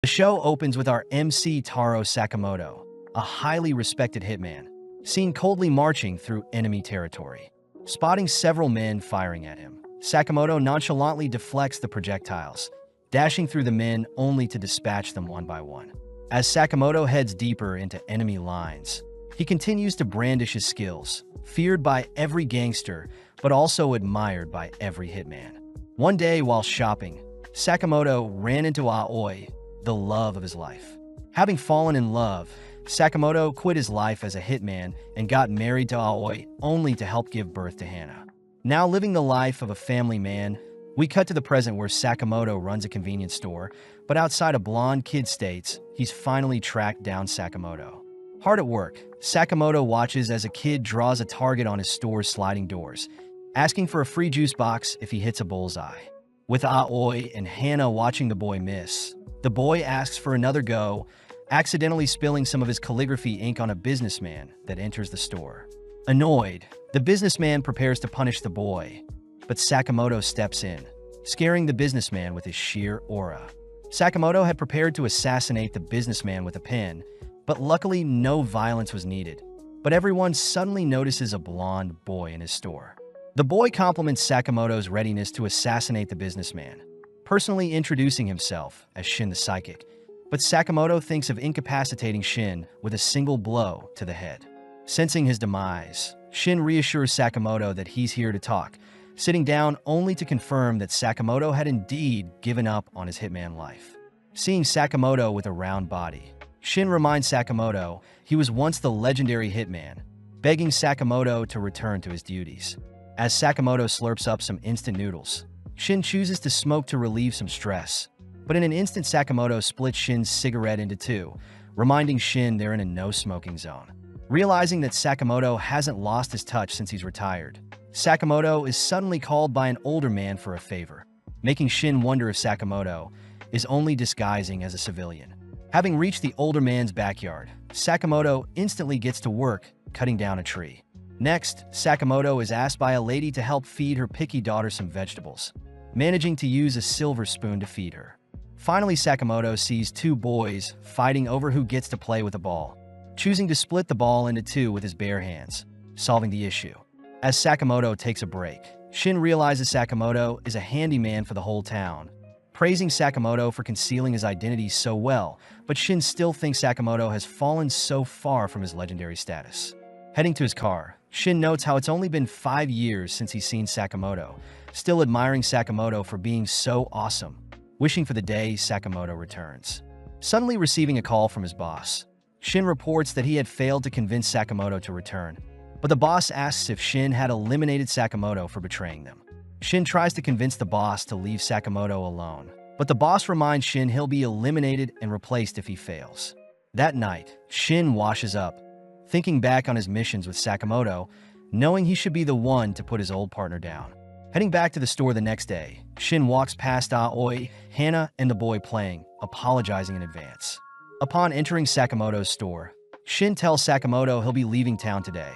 The show opens with our MC Taro Sakamoto, a highly respected hitman, seen coldly marching through enemy territory. Spotting several men firing at him, Sakamoto nonchalantly deflects the projectiles, dashing through the men only to dispatch them one by one. As Sakamoto heads deeper into enemy lines, he continues to brandish his skills, feared by every gangster, but also admired by every hitman. One day while shopping, Sakamoto ran into Aoi, the love of his life. Having fallen in love, Sakamoto quit his life as a hitman and got married to Aoi only to help give birth to Hana. Now living the life of a family man, we cut to the present where Sakamoto runs a convenience store, but outside a blonde kid states he's finally tracked down Sakamoto. Hard at work, Sakamoto watches as a kid draws a target on his store's sliding doors, asking for a free juice box if he hits a bullseye. With Aoi and Hana watching the boy miss, the boy asks for another go, accidentally spilling some of his calligraphy ink on a businessman that enters the store. Annoyed, the businessman prepares to punish the boy, but Sakamoto steps in, scaring the businessman with his sheer aura. Sakamoto had prepared to assassinate the businessman with a pen, but luckily no violence was needed. But everyone suddenly notices a blonde boy in his store. The boy compliments Sakamoto's readiness to assassinate the businessman, personally introducing himself as Shin the Psychic, but Sakamoto thinks of incapacitating Shin with a single blow to the head. Sensing his demise, Shin reassures Sakamoto that he's here to talk, sitting down only to confirm that Sakamoto had indeed given up on his hitman life. Seeing Sakamoto with a round body, Shin reminds Sakamoto he was once the legendary hitman, begging Sakamoto to return to his duties. As Sakamoto slurps up some instant noodles, Shin chooses to smoke to relieve some stress. But in an instant, Sakamoto splits Shin's cigarette into two, reminding Shin they're in a no-smoking zone. Realizing that Sakamoto hasn't lost his touch since he's retired, Sakamoto is suddenly called by an older man for a favor, making Shin wonder if Sakamoto is only disguising as a civilian. Having reached the older man's backyard, Sakamoto instantly gets to work cutting down a tree. Next, Sakamoto is asked by a lady to help feed her picky daughter some vegetables, managing to use a silver spoon to feed her. Finally, Sakamoto sees two boys fighting over who gets to play with a ball, choosing to split the ball into two with his bare hands, solving the issue. As Sakamoto takes a break, Shin realizes Sakamoto is a handyman for the whole town, praising Sakamoto for concealing his identity so well, but Shin still thinks Sakamoto has fallen so far from his legendary status. Heading to his car, Shin notes how it's only been 5 years since he's seen Sakamoto, still admiring Sakamoto for being so awesome, wishing for the day Sakamoto returns. Suddenly receiving a call from his boss, Shin reports that he had failed to convince Sakamoto to return, but the boss asks if Shin had eliminated Sakamoto for betraying them. Shin tries to convince the boss to leave Sakamoto alone, but the boss reminds Shin he'll be eliminated and replaced if he fails. That night, Shin washes up, thinking back on his missions with Sakamoto, knowing he should be the one to put his old partner down. Heading back to the store the next day, Shin walks past Aoi, Hana, and the boy playing, apologizing in advance. Upon entering Sakamoto's store, Shin tells Sakamoto he'll be leaving town today,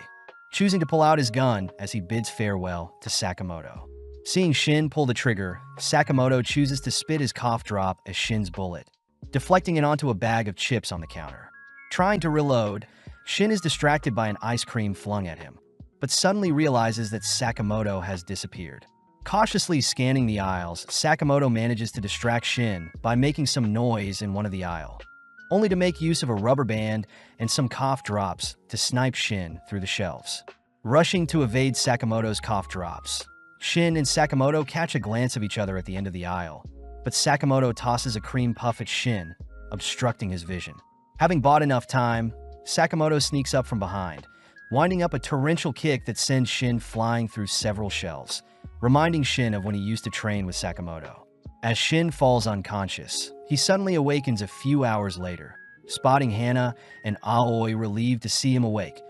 choosing to pull out his gun as he bids farewell to Sakamoto. Seeing Shin pull the trigger, Sakamoto chooses to spit his cough drop as Shin's bullet, deflecting it onto a bag of chips on the counter. Trying to reload, Shin is distracted by an ice cream flung at him, but suddenly realizes that Sakamoto has disappeared. Cautiously scanning the aisles, Sakamoto manages to distract Shin by making some noise in one of the aisles, only to make use of a rubber band and some cough drops to snipe Shin through the shelves. Rushing to evade Sakamoto's cough drops, Shin and Sakamoto catch a glance of each other at the end of the aisle, but Sakamoto tosses a cream puff at Shin, obstructing his vision. Having bought enough time, Sakamoto sneaks up from behind, winding up a torrential kick that sends Shin flying through several shelves, reminding Shin of when he used to train with Sakamoto. As Shin falls unconscious, he suddenly awakens a few hours later, spotting Hana and Aoi relieved to see him awake,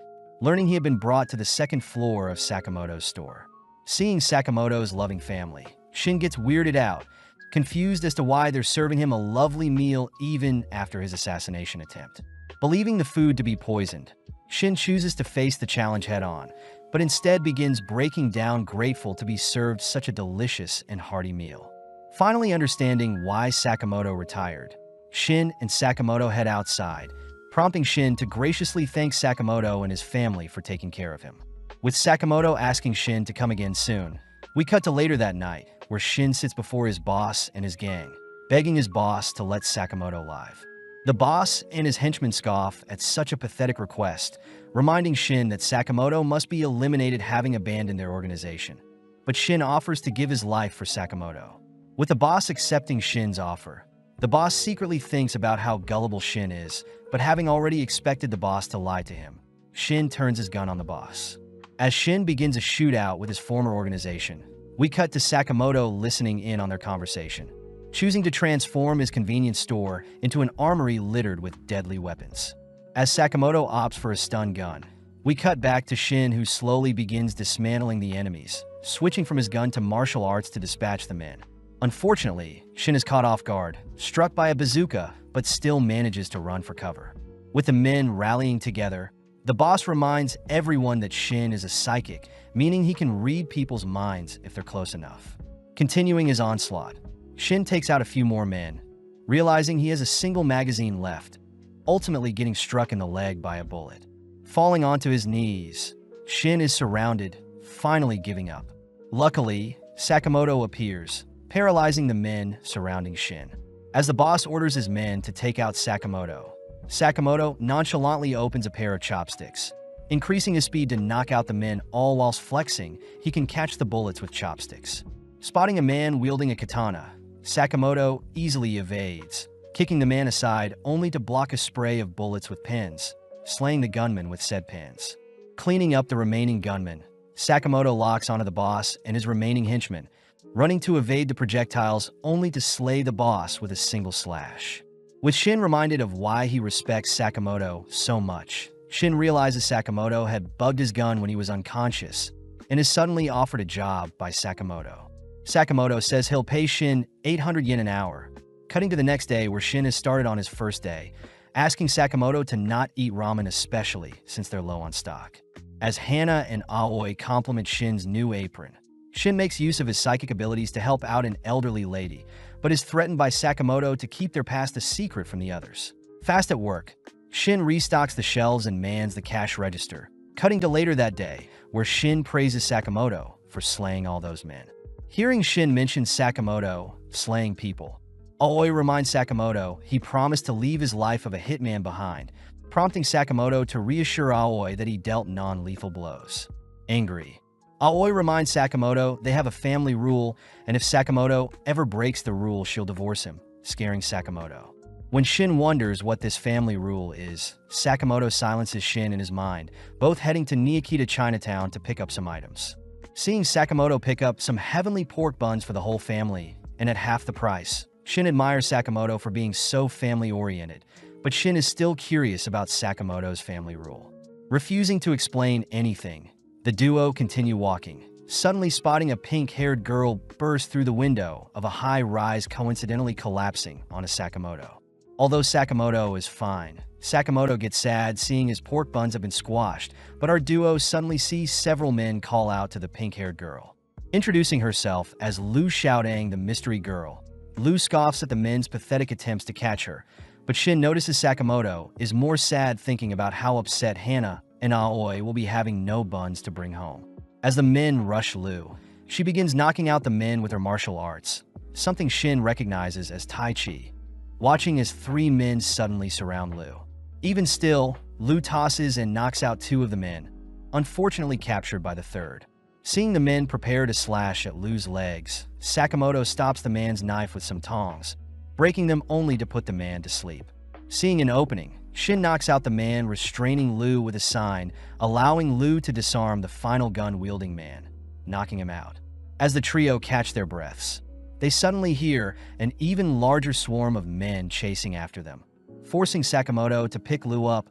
learning he had been brought to the second floor of Sakamoto's store. Seeing Sakamoto's loving family, Shin gets weirded out, confused as to why they're serving him a lovely meal even after his assassination attempt. Believing the food to be poisoned, Shin chooses to face the challenge head-on, but instead begins breaking down grateful to be served such a delicious and hearty meal. Finally understanding why Sakamoto retired, Shin and Sakamoto head outside, prompting Shin to graciously thank Sakamoto and his family for taking care of him. With Sakamoto asking Shin to come again soon, we cut to later that night, where Shin sits before his boss and his gang, begging his boss to let Sakamoto live. The boss and his henchmen scoff at such a pathetic request, reminding Shin that Sakamoto must be eliminated having abandoned their organization. But Shin offers to give his life for Sakamoto. With the boss accepting Shin's offer, the boss secretly thinks about how gullible Shin is, but having already expected the boss to lie to him, Shin turns his gun on the boss. As Shin begins a shootout with his former organization, we cut to Sakamoto listening in on their conversation, choosing to transform his convenience store into an armory littered with deadly weapons. As Sakamoto opts for a stun gun, we cut back to Shin, who slowly begins dismantling the enemies, switching from his gun to martial arts to dispatch the men. Unfortunately, Shin is caught off guard, struck by a bazooka, but still manages to run for cover. With the men rallying together, the boss reminds everyone that Shin is a psychic, meaning he can read people's minds if they're close enough. Continuing his onslaught, Shin takes out a few more men, realizing he has a single magazine left, ultimately getting struck in the leg by a bullet. Falling onto his knees, Shin is surrounded, finally giving up. Luckily, Sakamoto appears, paralyzing the men surrounding Shin. As the boss orders his men to take out Sakamoto, Sakamoto nonchalantly opens a pair of chopsticks, increasing his speed to knock out the men, all whilst flexing he can catch the bullets with chopsticks. Spotting a man wielding a katana, Sakamoto easily evades, kicking the man aside only to block a spray of bullets with pins, slaying the gunman with said pins. Cleaning up the remaining gunmen, Sakamoto locks onto the boss and his remaining henchmen, running to evade the projectiles only to slay the boss with a single slash. With Shin reminded of why he respects Sakamoto so much, Shin realizes Sakamoto had bugged his gun when he was unconscious and is suddenly offered a job by Sakamoto. Sakamoto says he'll pay Shin 800 yen an hour, cutting to the next day where Shin has started on his first day, asking Sakamoto to not eat ramen, especially since they're low on stock. As Hana and Aoi compliment Shin's new apron, Shin makes use of his psychic abilities to help out an elderly lady, but is threatened by Sakamoto to keep their past a secret from the others. Fast at work, Shin restocks the shelves and mans the cash register, cutting to later that day, where Shin praises Sakamoto for slaying all those men. Hearing Shin mention Sakamoto slaying people, Aoi reminds Sakamoto he promised to leave his life of a hitman behind, prompting Sakamoto to reassure Aoi that he dealt non-lethal blows. Angry, Aoi reminds Sakamoto they have a family rule, and if Sakamoto ever breaks the rule, she'll divorce him, scaring Sakamoto. When Shin wonders what this family rule is, Sakamoto silences Shin in his mind, both heading to Niyakita Chinatown to pick up some items. Seeing Sakamoto pick up some heavenly pork buns for the whole family, and at half the price, Shin admires Sakamoto for being so family-oriented, but Shin is still curious about Sakamoto's family rule. Refusing to explain anything, the duo continue walking, suddenly spotting a pink-haired girl burst through the window of a high-rise, coincidentally collapsing onto Sakamoto. Although Sakamoto is fine, Sakamoto gets sad seeing his pork buns have been squashed, but our duo suddenly sees several men call out to the pink-haired girl. Introducing herself as Lu Xiaodang, the mystery girl, Lu scoffs at the men's pathetic attempts to catch her, but Shin notices Sakamoto is more sad thinking about how upset Hana and Aoi will be having no buns to bring home. As the men rush Lu, she begins knocking out the men with her martial arts, something Shin recognizes as Tai Chi, watching as 3 men suddenly surround Lu. Even still, Lu tosses and knocks out 2 of the men, unfortunately captured by the 3rd. Seeing the men prepare to slash at Lu's legs, Sakamoto stops the man's knife with some tongs, breaking them only to put the man to sleep. Seeing an opening, Shin knocks out the man, restraining Lu with a sign, allowing Lu to disarm the final gun-wielding man, knocking him out. As the trio catch their breaths, they suddenly hear an even larger swarm of men chasing after them, forcing Sakamoto to pick Lu up,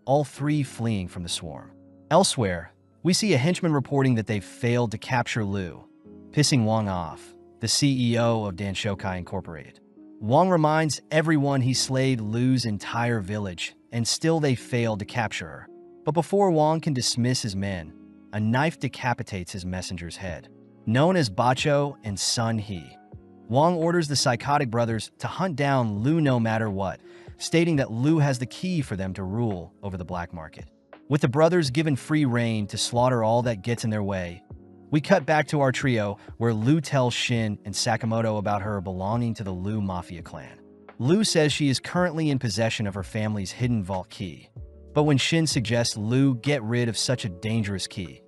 all 3 fleeing from the swarm. Elsewhere, we see a henchman reporting that they've failed to capture Lu, pissing Wang off, the CEO of Danshokai Incorporated. Wang reminds everyone he slayed Lu's entire village, and still they failed to capture her. But before Wang can dismiss his men, a knife decapitates his messenger's head. Known as Bacho and Sun He, Wang orders the psychotic brothers to hunt down Lu no matter what, stating that Lu has the key for them to rule over the black market. With the brothers given free rein to slaughter all that gets in their way, we cut back to our trio where Lu tells Shin and Sakamoto about her belonging to the Lu Mafia clan. Lu says she is currently in possession of her family's hidden vault key, but when Shin suggests Lu get rid of such a dangerous key,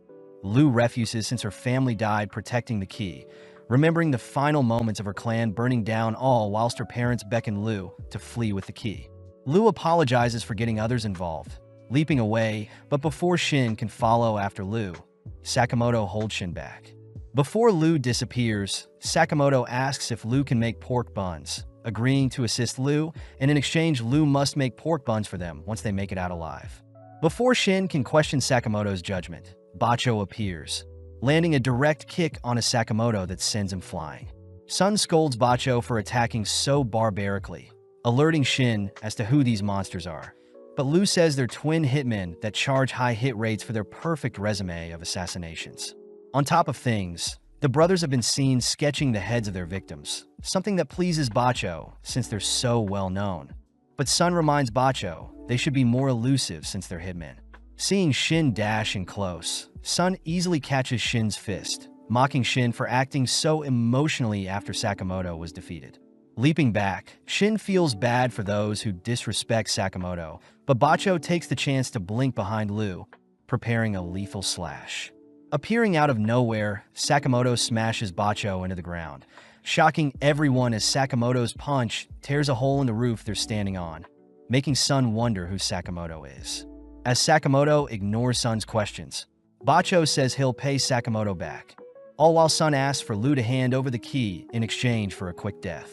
Lu refuses since her family died protecting the key, remembering the final moments of her clan burning down all whilst her parents beckon Lu to flee with the key. Lu apologizes for getting others involved, leaping away, but before Shin can follow after Lu, Sakamoto holds Shin back. Before Lu disappears, Sakamoto asks if Lu can make pork buns, agreeing to assist Lu, and in exchange Lu must make pork buns for them once they make it out alive. Before Shin can question Sakamoto's judgment, Bacho appears, landing a direct kick on a Sakamoto that sends him flying. Sun scolds Bacho for attacking so barbarically, alerting Shin as to who these monsters are. But Lu says they're twin hitmen that charge high hit rates for their perfect resume of assassinations. On top of things, the brothers have been seen sketching the heads of their victims, something that pleases Bacho since they're so well known. But Sun reminds Bacho they should be more elusive since they're hitmen. Seeing Shin dash in close, Sun easily catches Shin's fist, mocking Shin for acting so emotionally after Sakamoto was defeated. Leaping back, Shin feels bad for those who disrespect Sakamoto, but Bacho takes the chance to blink behind Lu, preparing a lethal slash. Appearing out of nowhere, Sakamoto smashes Bacho into the ground, shocking everyone as Sakamoto's punch tears a hole in the roof they're standing on, making Sun wonder who Sakamoto is. As Sakamoto ignores Sun's questions, Bacho says he'll pay Sakamoto back, all while Sun asks for Lu to hand over the key in exchange for a quick death.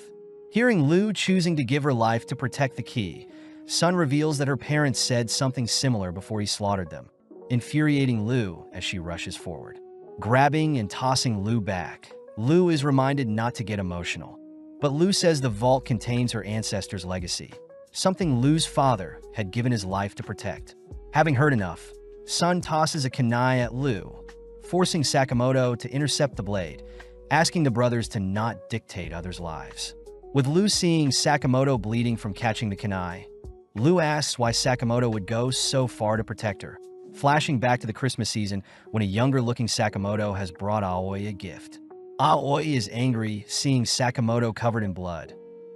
Hearing Lu choosing to give her life to protect the key, Sun reveals that her parents said something similar before he slaughtered them, infuriating Lu as she rushes forward. Grabbing and tossing Lu back, Lu is reminded not to get emotional. But Lu says the vault contains her ancestors' legacy, something Lu's father had given his life to protect. Having heard enough, Sun tosses a kunai at Lu, forcing Sakamoto to intercept the blade, asking the brothers to not dictate others' lives. With Lu seeing Sakamoto bleeding from catching the kunai, Lu asks why Sakamoto would go so far to protect her, flashing back to the Christmas season when a younger-looking Sakamoto has brought Aoi a gift. Aoi is angry seeing Sakamoto covered in blood,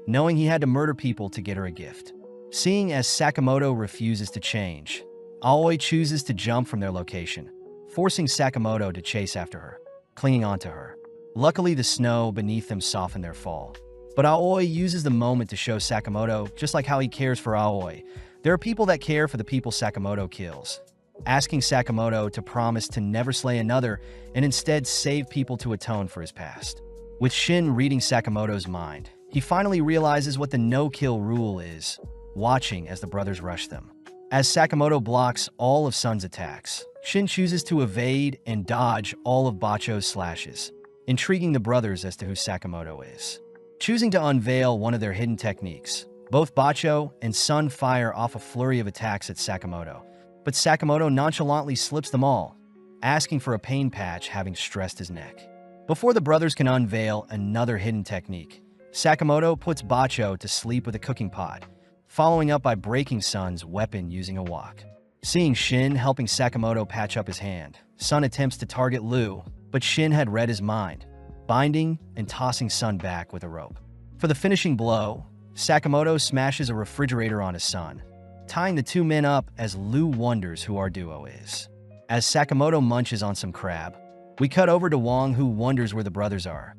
knowing he had to murder people to get her a gift. Seeing as Sakamoto refuses to change, Aoi chooses to jump from their location, forcing Sakamoto to chase after her, clinging onto her. Luckily, the snow beneath them softened their fall. But Aoi uses the moment to show Sakamoto just like how he cares for Aoi. There are people that care for the people Sakamoto kills, asking Sakamoto to promise to never slay another and instead save people to atone for his past. With Shin reading Sakamoto's mind, he finally realizes what the no-kill rule is, watching as the brothers rush them. As Sakamoto blocks all of Sun's attacks, Shin chooses to evade and dodge all of Bacho's slashes, intriguing the brothers as to who Sakamoto is. Choosing to unveil one of their hidden techniques, both Bacho and Sun fire off a flurry of attacks at Sakamoto, but Sakamoto nonchalantly slips them all, asking for a pain patch having stressed his neck. Before the brothers can unveil another hidden technique, Sakamoto puts Bacho to sleep with a cooking pot, following up by breaking Sun's weapon using a wok. Seeing Shin helping Sakamoto patch up his hand, Sun attempts to target Lu, but Shin had read his mind, binding and tossing Sun back with a rope. For the finishing blow, Sakamoto smashes a refrigerator on his son, tying the two men up as Lu wonders who our duo is. As Sakamoto munches on some crab, we cut over to Wang, who wonders where the brothers are.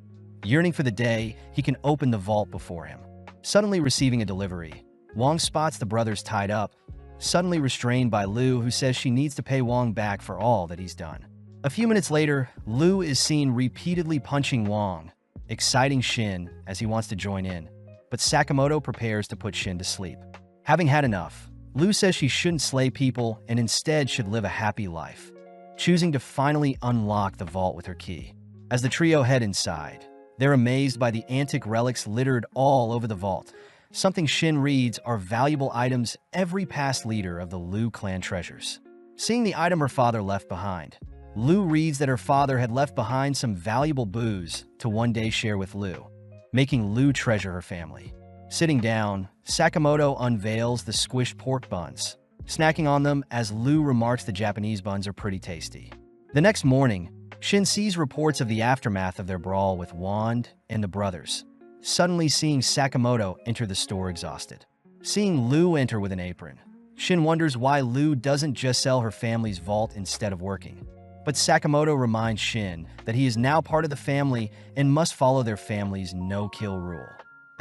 Yearning for the day he can open the vault before him. Suddenly receiving a delivery, Wang spots the brothers tied up, suddenly restrained by Lu, who says she needs to pay Wang back for all that he's done. A few minutes later, Lu is seen repeatedly punching Wang, exciting Shin as he wants to join in, but Sakamoto prepares to put Shin to sleep. Having had enough, Lu says she shouldn't slay people and instead should live a happy life, choosing to finally unlock the vault with her key. As the trio head inside, they're amazed by the antique relics littered all over the vault. Something Shin reads are valuable items every past leader of the Lu clan treasures. Seeing the item her father left behind, Lu reads that her father had left behind some valuable booze to one day share with Lu. making Lu treasure her family. Sitting down, Sakamoto unveils the squished pork buns, snacking on them as Lu remarks the Japanese buns are pretty tasty. The next morning, Shin sees reports of the aftermath of their brawl with Wand and the brothers, suddenly seeing Sakamoto enter the store exhausted. Seeing Lu enter with an apron, Shin wonders why Lu doesn't just sell her family's vault instead of working. But Sakamoto reminds Shin that he is now part of the family and must follow their family's no-kill rule.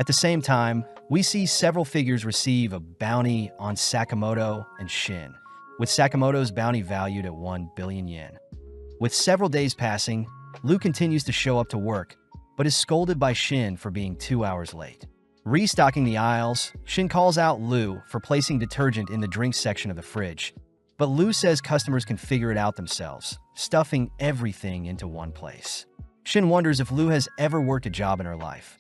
At the same time, we see several figures receive a bounty on Sakamoto and Shin, with Sakamoto's bounty valued at 1 billion yen. With several days passing, Lu continues to show up to work, but is scolded by Shin for being 2 hours late. Restocking the aisles, Shin calls out Lu for placing detergent in the drinks section of the fridge, but Lu says customers can figure it out themselves, stuffing everything into one place. Shin wonders if Lu has ever worked a job in her life,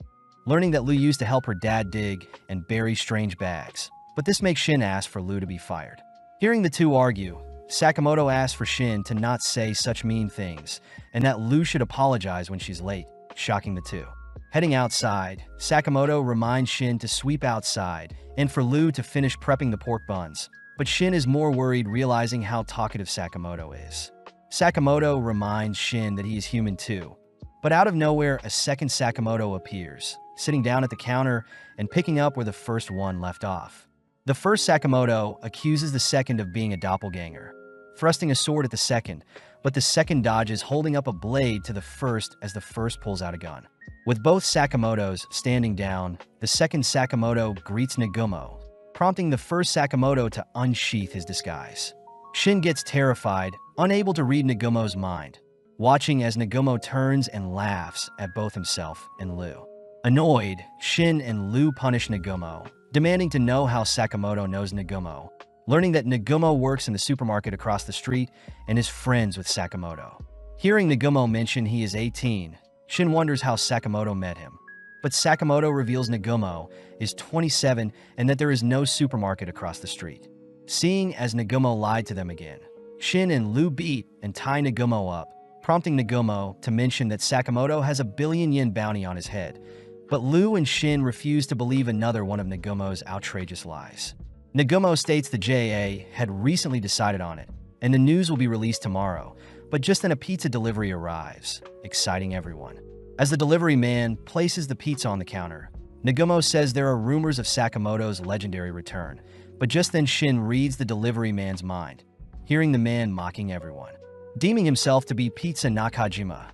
learning that Lu used to help her dad dig and bury strange bags, but this makes Shin ask for Lu to be fired. Hearing the two argue, Sakamoto asks for Shin to not say such mean things, and that Lu should apologize when she's late, shocking the two. Heading outside, Sakamoto reminds Shin to sweep outside and for Lu to finish prepping the pork buns, but Shin is more worried realizing how talkative Sakamoto is. Sakamoto reminds Shin that he is human too, but out of nowhere a second Sakamoto appears, sitting down at the counter and picking up where the first one left off. The first Sakamoto accuses the second of being a doppelganger, thrusting a sword at the second, but the second dodges, holding up a blade to the first as the first pulls out a gun. With both Sakamotos standing down, the second Sakamoto greets Nagumo, prompting the first Sakamoto to unsheath his disguise. Shin gets terrified, unable to read Nagumo's mind, watching as Nagumo turns and laughs at both himself and Lu. Annoyed, Shin and Lu punish Nagumo, demanding to know how Sakamoto knows Nagumo, learning that Nagumo works in the supermarket across the street and is friends with Sakamoto. Hearing Nagumo mention he is 18, Shin wonders how Sakamoto met him, but Sakamoto reveals Nagumo is 27 and that there is no supermarket across the street. Seeing as Nagumo lied to them again, Shin and Lu beat and tie Nagumo up, prompting Nagumo to mention that Sakamoto has a 1 billion yen bounty on his head, but Lu and Shin refuse to believe another one of Nagumo's outrageous lies. Nagumo states the JA had recently decided on it, and the news will be released tomorrow, but just then a pizza delivery arrives, exciting everyone. As the delivery man places the pizza on the counter, Nagumo says there are rumors of Sakamoto's legendary return, but just then Shin reads the delivery man's mind, hearing the man mocking everyone. Deeming himself to be Pizza Nakajima,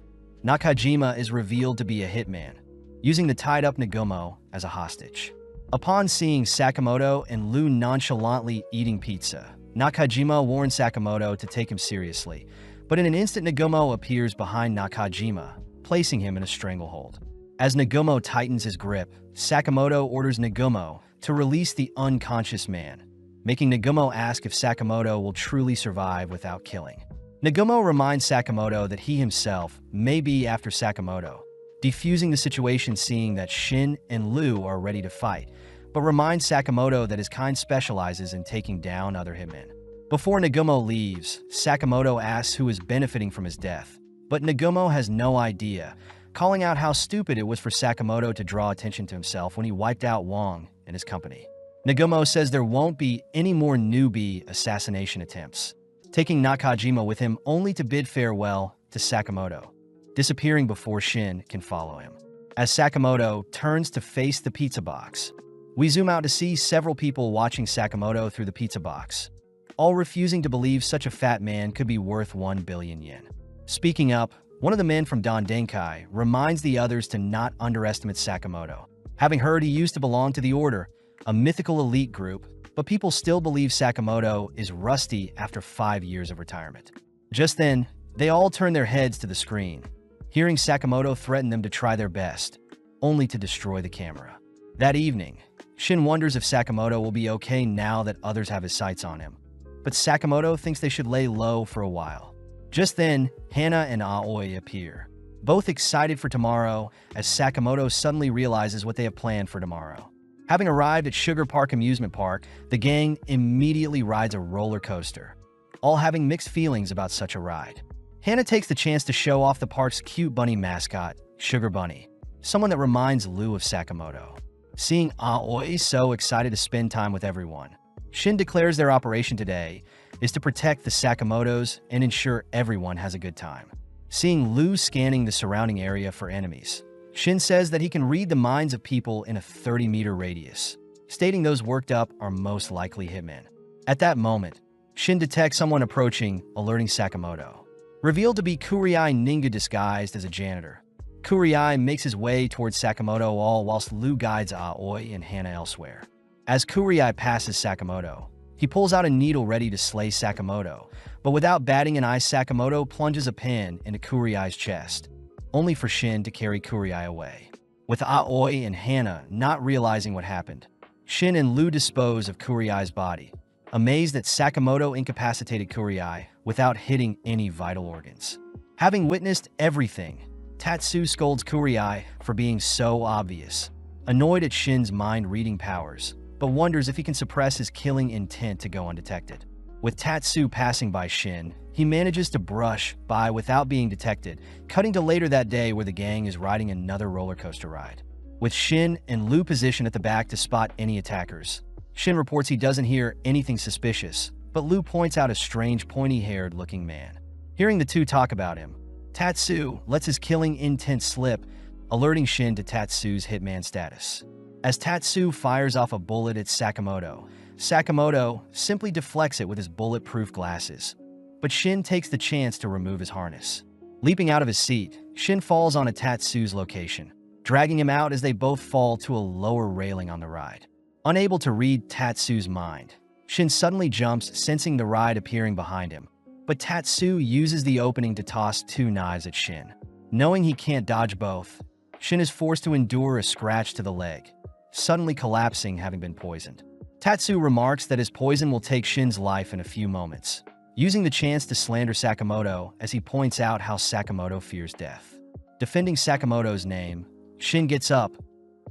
Nakajima is revealed to be a hitman, using the tied-up Nagumo as a hostage. Upon seeing Sakamoto and Lu nonchalantly eating pizza, Nakajima warns Sakamoto to take him seriously, but in an instant Nagumo appears behind Nakajima, placing him in a stranglehold. As Nagumo tightens his grip, Sakamoto orders Nagumo to release the unconscious man, making Nagumo ask if Sakamoto will truly survive without killing. Nagumo reminds Sakamoto that he himself may be after Sakamoto, defusing the situation seeing that Shin and Lu are ready to fight, but reminds Sakamoto that his kind specializes in taking down other hitmen. Before Nagumo leaves, Sakamoto asks who is benefiting from his death, but Nagumo has no idea, calling out how stupid it was for Sakamoto to draw attention to himself when he wiped out Wong and his company. Nagumo says there won't be any more newbie assassination attempts, taking Nakajima with him only to bid farewell to Sakamoto, disappearing before Shin can follow him. As Sakamoto turns to face the pizza box, we zoom out to see several people watching Sakamoto through the pizza box, all refusing to believe such a fat man could be worth 1 billion yen. Speaking up, one of the men from Don Denkai reminds the others to not underestimate Sakamoto, having heard he used to belong to the Order, a mythical elite group, but people still believe Sakamoto is rusty after 5 years of retirement. Just then, they all turn their heads to the screen, hearing Sakamoto threaten them to try their best, only to destroy the camera. That evening, Shin wonders if Sakamoto will be okay now that others have his sights on him, but Sakamoto thinks they should lay low for a while. Just then, Hana and Aoi appear, both excited for tomorrow as Sakamoto suddenly realizes what they have planned for tomorrow. Having arrived at Sugar Park Amusement Park, the gang immediately rides a roller coaster, all having mixed feelings about such a ride. Hana takes the chance to show off the park's cute bunny mascot, Sugar Bunny, someone that reminds Lu of Sakamoto. Seeing Aoi so excited to spend time with everyone, Shin declares their operation today is to protect the Sakamotos and ensure everyone has a good time. Seeing Lu scanning the surrounding area for enemies, Shin says that he can read the minds of people in a 30-meter radius, stating those worked up are most likely hitmen. At that moment, Shin detects someone approaching, alerting Sakamoto. Revealed to be Kuriai Ninga disguised as a janitor, Kuriai makes his way towards Sakamoto all whilst Lu guides Aoi and Hana elsewhere. As Kuriai passes Sakamoto, he pulls out a needle ready to slay Sakamoto, but without batting an eye, Sakamoto plunges a pin into Kuriai's chest, only for Shin to carry Kuriai away. With Aoi and Hana not realizing what happened, Shin and Lu dispose of Kuriai's body, amazed that Sakamoto incapacitated Kuriai without hitting any vital organs. Having witnessed everything, Tatsu scolds Kuriai for being so obvious, annoyed at Shin's mind-reading powers, but wonders if he can suppress his killing intent to go undetected. With Tatsu passing by Shin, he manages to brush by without being detected, cutting to later that day where the gang is riding another roller coaster ride. With Shin and Lu positioned at the back to spot any attackers, Shin reports he doesn't hear anything suspicious, but Lu points out a strange pointy-haired looking man. Hearing the two talk about him, Tatsu lets his killing intent slip, alerting Shin to Tatsu's hitman status. As Tatsu fires off a bullet at Sakamoto, Sakamoto simply deflects it with his bulletproof glasses, but Shin takes the chance to remove his harness. Leaping out of his seat, Shin falls onto Tatsu's location, dragging him out as they both fall to a lower railing on the ride. Unable to read Tatsu's mind, Shin suddenly jumps, sensing the ride appearing behind him, but Tatsu uses the opening to toss two knives at Shin. Knowing he can't dodge both, Shin is forced to endure a scratch to the leg, suddenly collapsing having been poisoned. Tatsu remarks that his poison will take Shin's life in a few moments, using the chance to slander Sakamoto as he points out how Sakamoto fears death. Defending Sakamoto's name, Shin gets up,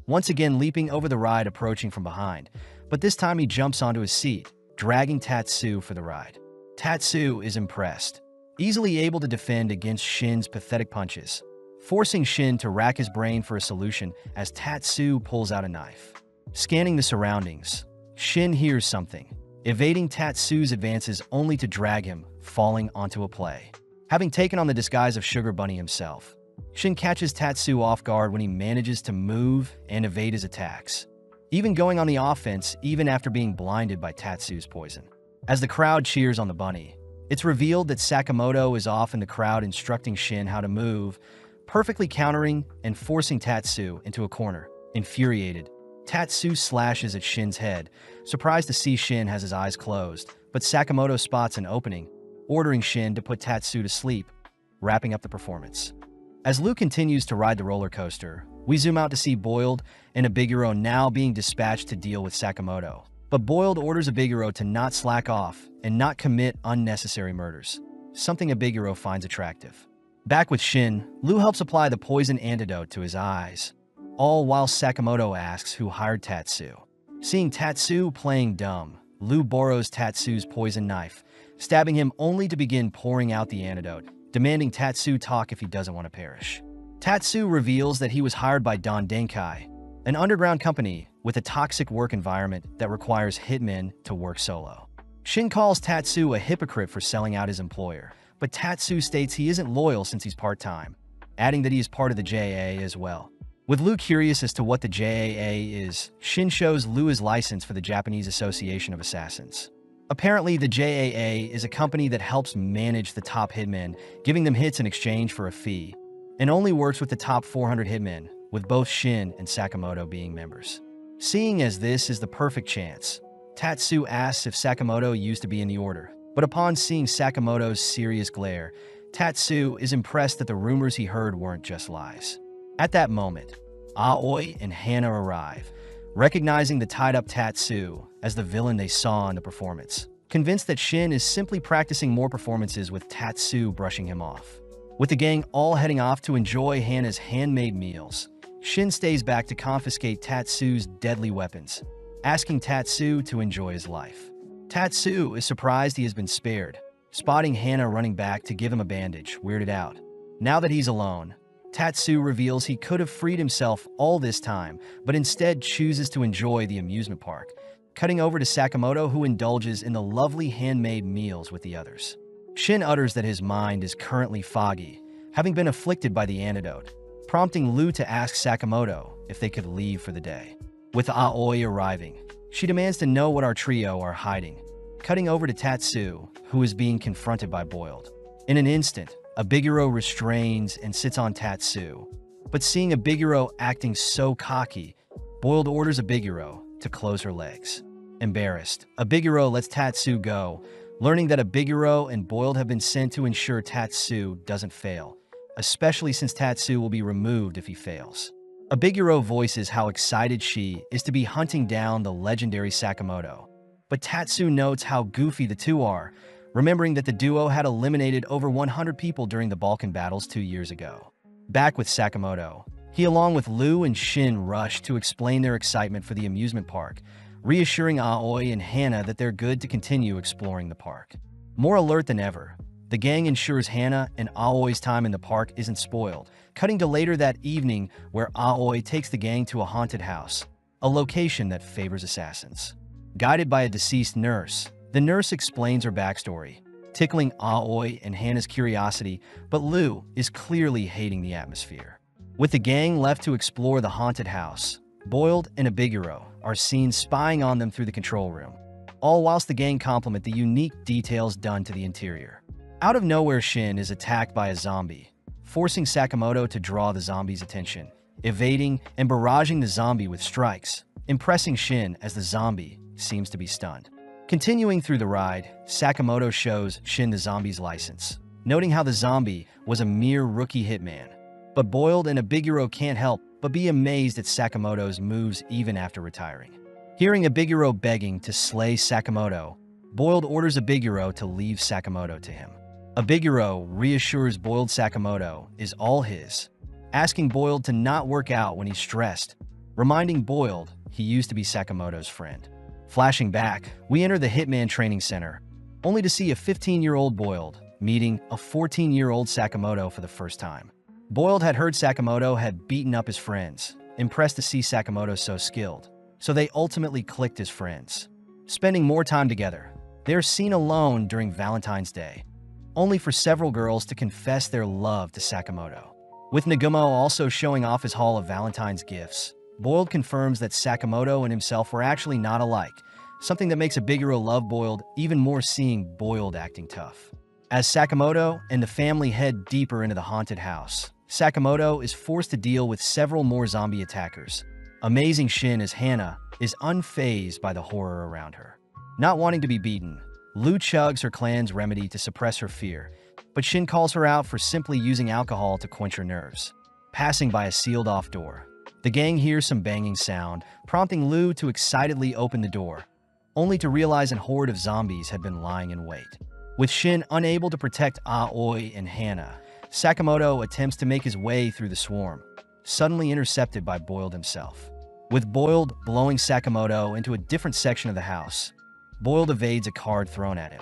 once again leaping over the ride approaching from behind, but this time he jumps onto his seat, dragging Tatsu for the ride. Tatsu is impressed, easily able to defend against Shin's pathetic punches, forcing Shin to rack his brain for a solution as Tatsu pulls out a knife. Scanning the surroundings, Shin hears something, evading Tatsu's advances only to drag him, falling onto a play. Having taken on the disguise of Sugar Bunny himself, Shin catches Tatsu off guard when he manages to move and evade his attacks, even going on the offense even after being blinded by Tatsu's poison. As the crowd cheers on the bunny, it's revealed that Sakamoto is off in the crowd instructing Shin how to move, perfectly countering and forcing Tatsu into a corner. Infuriated, Tatsu slashes at Shin's head, surprised to see Shin has his eyes closed, but Sakamoto spots an opening, ordering Shin to put Tatsu to sleep, wrapping up the performance. As Lu continues to ride the roller coaster, we zoom out to see Boiled and Abiguro now being dispatched to deal with Sakamoto. But Boiled orders Abiguro to not slack off and not commit unnecessary murders, something Abiguro finds attractive. Back with Shin, Lu helps apply the poison antidote to his eyes, all while Sakamoto asks who hired Tatsu. Seeing Tatsu playing dumb, Lu borrows Tatsu's poison knife, stabbing him only to begin pouring out the antidote, demanding Tatsu talk if he doesn't want to perish. Tatsu reveals that he was hired by Don Denkai, an underground company with a toxic work environment that requires hitmen to work solo. Shin calls Tatsu a hypocrite for selling out his employer, but Tatsu states he isn't loyal since he's part-time, adding that he is part of the JAA as well. With Lu curious as to what the JAA is, Shin shows Lu his license for the Japanese Association of Assassins. Apparently, the JAA is a company that helps manage the top hitmen, giving them hits in exchange for a fee, and only works with the top 400 hitmen, with both Shin and Sakamoto being members. Seeing as this is the perfect chance, Tatsu asks if Sakamoto used to be in the order, but upon seeing Sakamoto's serious glare, Tatsu is impressed that the rumors he heard weren't just lies. At that moment, Aoi and Hana arrive, recognizing the tied-up Tatsu as the villain they saw in the performance, convinced that Shin is simply practicing more performances with Tatsu brushing him off. With the gang all heading off to enjoy Hana's handmade meals, Shin stays back to confiscate Tatsu's deadly weapons, asking Tatsu to enjoy his life. Tatsu is surprised he has been spared, spotting Hana running back to give him a bandage, weirded out. Now that he's alone, Tatsu reveals he could have freed himself all this time, but instead chooses to enjoy the amusement park, cutting over to Sakamoto, who indulges in the lovely handmade meals with the others. Shin utters that his mind is currently foggy, having been afflicted by the antidote, prompting Lu to ask Sakamoto if they could leave for the day. With Aoi arriving, she demands to know what our trio are hiding, cutting over to Tatsu, who is being confronted by Boiled. In an instant, Abiguro restrains and sits on Tatsu, but seeing Abiguro acting so cocky, Boiled orders Abiguro to close her legs. Embarrassed, Abiguro lets Tatsu go, learning that Abiguro and Boiled have been sent to ensure Tatsu doesn't fail, especially since Tatsu will be removed if he fails. Abiguro voices how excited she is to be hunting down the legendary Sakamoto, but Tatsu notes how goofy the two are, remembering that the duo had eliminated over 100 people during the Balkan battles 2 years ago. Back with Sakamoto, he along with Lu and Shin rush to explain their excitement for the amusement park, reassuring Aoi and Hana that they're good to continue exploring the park. More alert than ever, the gang ensures Hana and Aoi's time in the park isn't spoiled, cutting to later that evening where Aoi takes the gang to a haunted house, a location that favors assassins. Guided by a deceased nurse, the nurse explains her backstory, tickling Aoi and Hana's curiosity, but Lu is clearly hating the atmosphere. With the gang left to explore the haunted house, Boiled and Abiguro are seen spying on them through the control room, all whilst the gang compliment the unique details done to the interior. Out of nowhere, Shin is attacked by a zombie, forcing Sakamoto to draw the zombie's attention, evading and barraging the zombie with strikes, impressing Shin as the zombie seems to be stunned. Continuing through the ride, Sakamoto shows Shin the zombie's license, noting how the zombie was a mere rookie hitman. But Boiled and Abiguro can't help but be amazed at Sakamoto's moves even after retiring. Hearing Abiguro begging to slay Sakamoto, Boiled orders Abiguro to leave Sakamoto to him. Abiguro reassures Boiled Sakamoto is all his, asking Boiled to not work out when he's stressed, reminding Boiled he used to be Sakamoto's friend. Flashing back, we enter the Hitman training center, only to see a 15-year-old Boiled meeting a 14-year-old Sakamoto for the first time. Boiled had heard Sakamoto had beaten up his friends, impressed to see Sakamoto so skilled, so they ultimately clicked as friends. Spending more time together, they are seen alone during Valentine's Day, only for several girls to confess their love to Sakamoto. With Nagumo also showing off his haul of Valentine's gifts, Boiled confirms that Sakamoto and himself were actually not alike, something that makes Abiguro love Boiled even more, seeing Boiled acting tough. As Sakamoto and the family head deeper into the haunted house, Sakamoto is forced to deal with several more zombie attackers, amazing Shin as Hana is unfazed by the horror around her. Not wanting to be beaten, Lu chugs her clan's remedy to suppress her fear, but Shin calls her out for simply using alcohol to quench her nerves. Passing by a sealed-off door, the gang hears some banging sound, prompting Lu to excitedly open the door, only to realize a horde of zombies had been lying in wait. With Shin unable to protect Aoi and Hana, Sakamoto attempts to make his way through the swarm, suddenly intercepted by Boiled himself. With Boiled blowing Sakamoto into a different section of the house, Boiled evades a card thrown at him.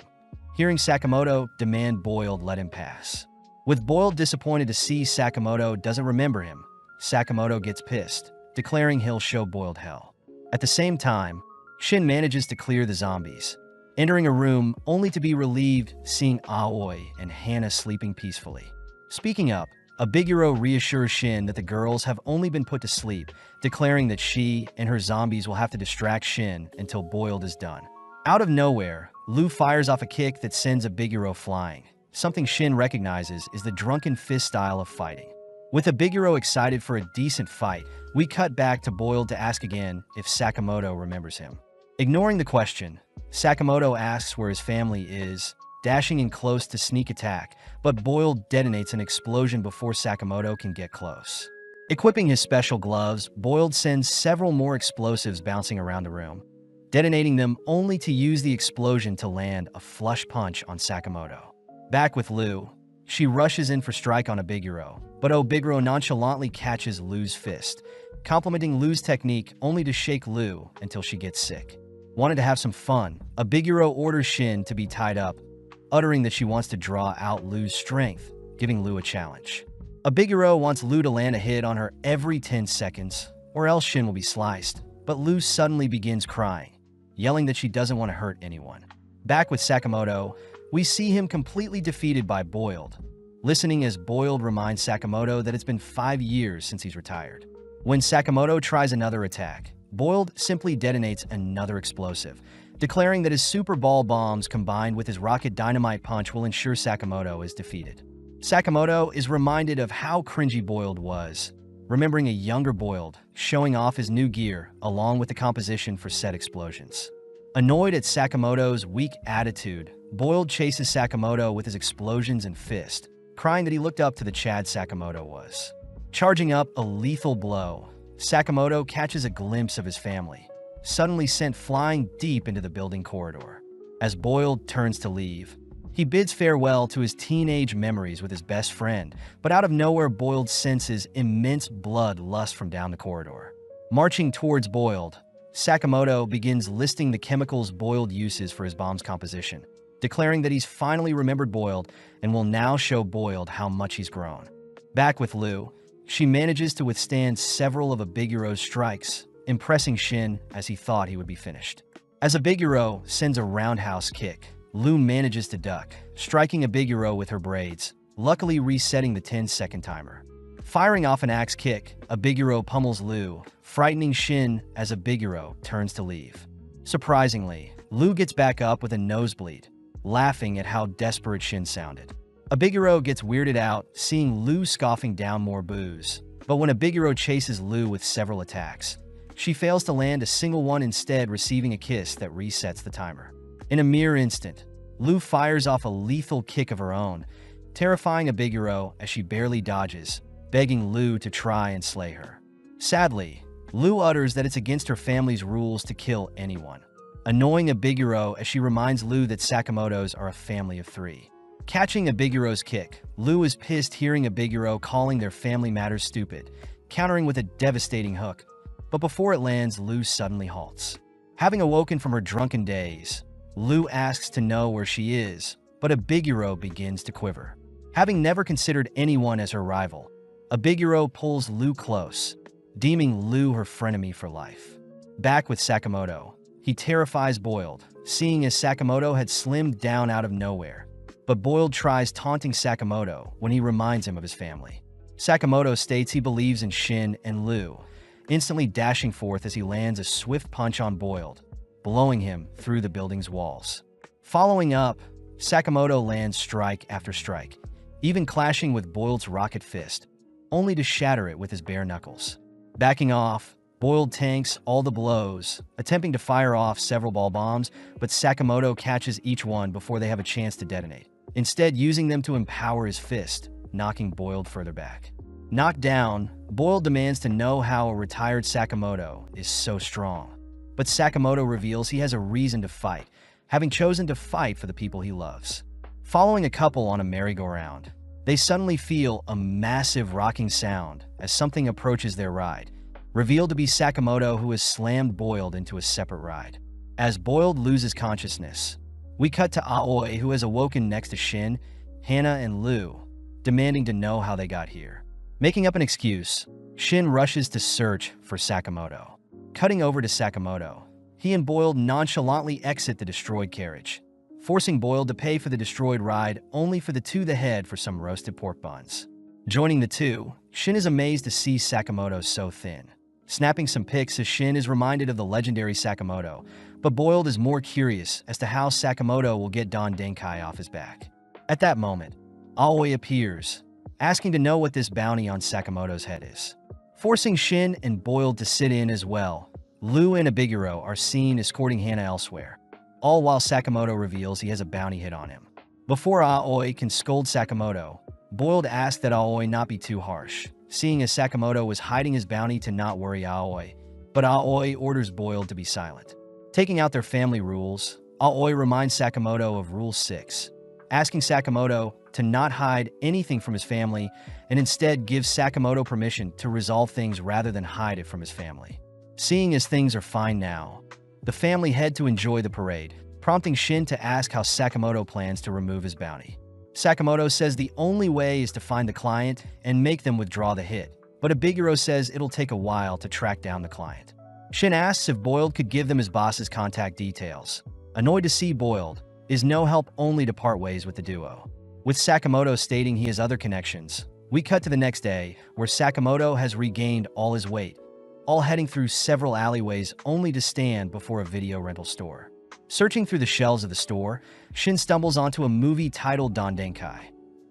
Hearing Sakamoto demand Boiled let him pass. With Boiled disappointed to see Sakamoto doesn't remember him, Sakamoto gets pissed, declaring he'll show Boiled hell. At the same time, Shin manages to clear the zombies, entering a room only to be relieved seeing Aoi and Hana sleeping peacefully. Speaking up, Abiguro reassures Shin that the girls have only been put to sleep, declaring that she and her zombies will have to distract Shin until Boiled is done. Out of nowhere, Lu fires off a kick that sends Abiguro flying, something Shin recognizes is the drunken fist style of fighting. With Abiguro excited for a decent fight, we cut back to Boiled to ask again if Sakamoto remembers him. Ignoring the question, Sakamoto asks where his family is, dashing in close to sneak attack, but Boiled detonates an explosion before Sakamoto can get close. Equipping his special gloves, Boiled sends several more explosives bouncing around the room, detonating them only to use the explosion to land a flush punch on Sakamoto. Back with Lu, she rushes in for strike on Abiguro, but Abiguro nonchalantly catches Lu's fist, complimenting Lu's technique only to shake Lu until she gets sick. Wanted to have some fun, Abiguro orders Shin to be tied up, uttering that she wants to draw out Lu's strength, giving Lu a challenge. Abiguro wants Lu to land a hit on her every 10 seconds, or else Shin will be sliced. But Lu suddenly begins crying, yelling that she doesn't want to hurt anyone. Back with Sakamoto, we see him completely defeated by Boiled, listening as Boiled reminds Sakamoto that it's been 5 years since he's retired. When Sakamoto tries another attack, Boiled simply detonates another explosive, declaring that his Super Ball bombs combined with his Rocket Dynamite punch will ensure Sakamoto is defeated. Sakamoto is reminded of how cringy Boiled was, remembering a younger Boiled showing off his new gear along with the composition for said explosions. Annoyed at Sakamoto's weak attitude, Boiled chases Sakamoto with his explosions and fist, crying that he looked up to the Chad Sakamoto was. Charging up a lethal blow, Sakamoto catches a glimpse of his family, suddenly sent flying deep into the building corridor. As Boiled turns to leave, he bids farewell to his teenage memories with his best friend, but out of nowhere Boiled senses immense blood lust from down the corridor. Marching towards Boiled, Sakamoto begins listing the chemicals Boiled uses for his bomb's composition, declaring that he's finally remembered Boiled and will now show Boiled how much he's grown. Back with Lu, she manages to withstand several of Abiguro's strikes, impressing Shin as he thought he would be finished. As Abiguro sends a roundhouse kick, Lu manages to duck, striking Abiguro with her braids, luckily resetting the 10-second timer. Firing off an axe kick, Abiguro pummels Lu, frightening Shin as Abiguro turns to leave. Surprisingly, Lu gets back up with a nosebleed, laughing at how desperate Shin sounded. Abiguro gets weirded out, seeing Lu scoffing down more boos. But when Abiguro chases Lu with several attacks, she fails to land a single one, instead receiving a kiss that resets the timer. In a mere instant, Lu fires off a lethal kick of her own, terrifying Abiguro as she barely dodges, begging Lu to try and slay her. Sadly, Lu utters that it's against her family's rules to kill anyone, annoying Abiguro as she reminds Lu that Sakamotos are a family of 3. Catching Abiguro's kick, Lu is pissed hearing Abiguro calling their family matters stupid, countering with a devastating hook. But before it lands, Lu suddenly halts. Having awoken from her drunken daze, Lu asks to know where she is, but Abiguro begins to quiver. Having never considered anyone as her rival, Abiguro pulls Lu close, deeming Lu her frenemy for life. Back with Sakamoto, he terrifies Boiled, seeing as Sakamoto had slimmed down out of nowhere. But Boiled tries taunting Sakamoto when he reminds him of his family. Sakamoto states he believes in Shin and Lu, instantly dashing forth as he lands a swift punch on Boiled, blowing him through the building's walls. Following up, Sakamoto lands strike after strike, even clashing with Boiled's rocket fist, only to shatter it with his bare knuckles. Backing off, Boiled tanks all the blows, attempting to fire off several ball bombs, but Sakamoto catches each one before they have a chance to detonate, instead using them to empower his fist, knocking Boiled further back. Knocked down, Boiled demands to know how a retired Sakamoto is so strong. But Sakamoto reveals he has a reason to fight, having chosen to fight for the people he loves. Following a couple on a merry-go-round, they suddenly feel a massive rocking sound as something approaches their ride, revealed to be Sakamoto, who has slammed Boiled into a separate ride. As Boiled loses consciousness, we cut to Aoi, who has awoken next to Shin, Hana, and Lu, demanding to know how they got here. Making up an excuse, Shin rushes to search for Sakamoto. Cutting over to Sakamoto, he and Boiled nonchalantly exit the destroyed carriage, forcing Boiled to pay for the destroyed ride only for the two to head for some roasted pork buns. Joining the two, Shin is amazed to see Sakamoto so thin. Snapping some pics as Shin is reminded of the legendary Sakamoto, but Boiled is more curious as to how Sakamoto will get Don Denkai off his back. At that moment, Aoi appears, asking to know what this bounty on Sakamoto's head is. Forcing Shin and Boiled to sit in as well, Lu and Abiguro are seen escorting Hana elsewhere, all while Sakamoto reveals he has a bounty hit on him. Before Aoi can scold Sakamoto, Boiled asks that Aoi not be too harsh, seeing as Sakamoto was hiding his bounty to not worry Aoi, but Aoi orders Boiled to be silent. Taking out their family rules, Aoi reminds Sakamoto of Rule 6, asking Sakamoto to not hide anything from his family and instead gives Sakamoto permission to resolve things rather than hide it from his family. Seeing as things are fine now, the family head to enjoy the parade, prompting Shin to ask how Sakamoto plans to remove his bounty. Sakamoto says the only way is to find the client and make them withdraw the hit, but Abiguro says it'll take a while to track down the client. Shin asks if Boiled could give them his boss's contact details. Annoyed to see Boiled, is no help only to part ways with the duo. With Sakamoto stating he has other connections, we cut to the next day, where Sakamoto has regained all his weight, all heading through several alleyways only to stand before a video rental store. Searching through the shelves of the store, Shin stumbles onto a movie titled Don Denkai,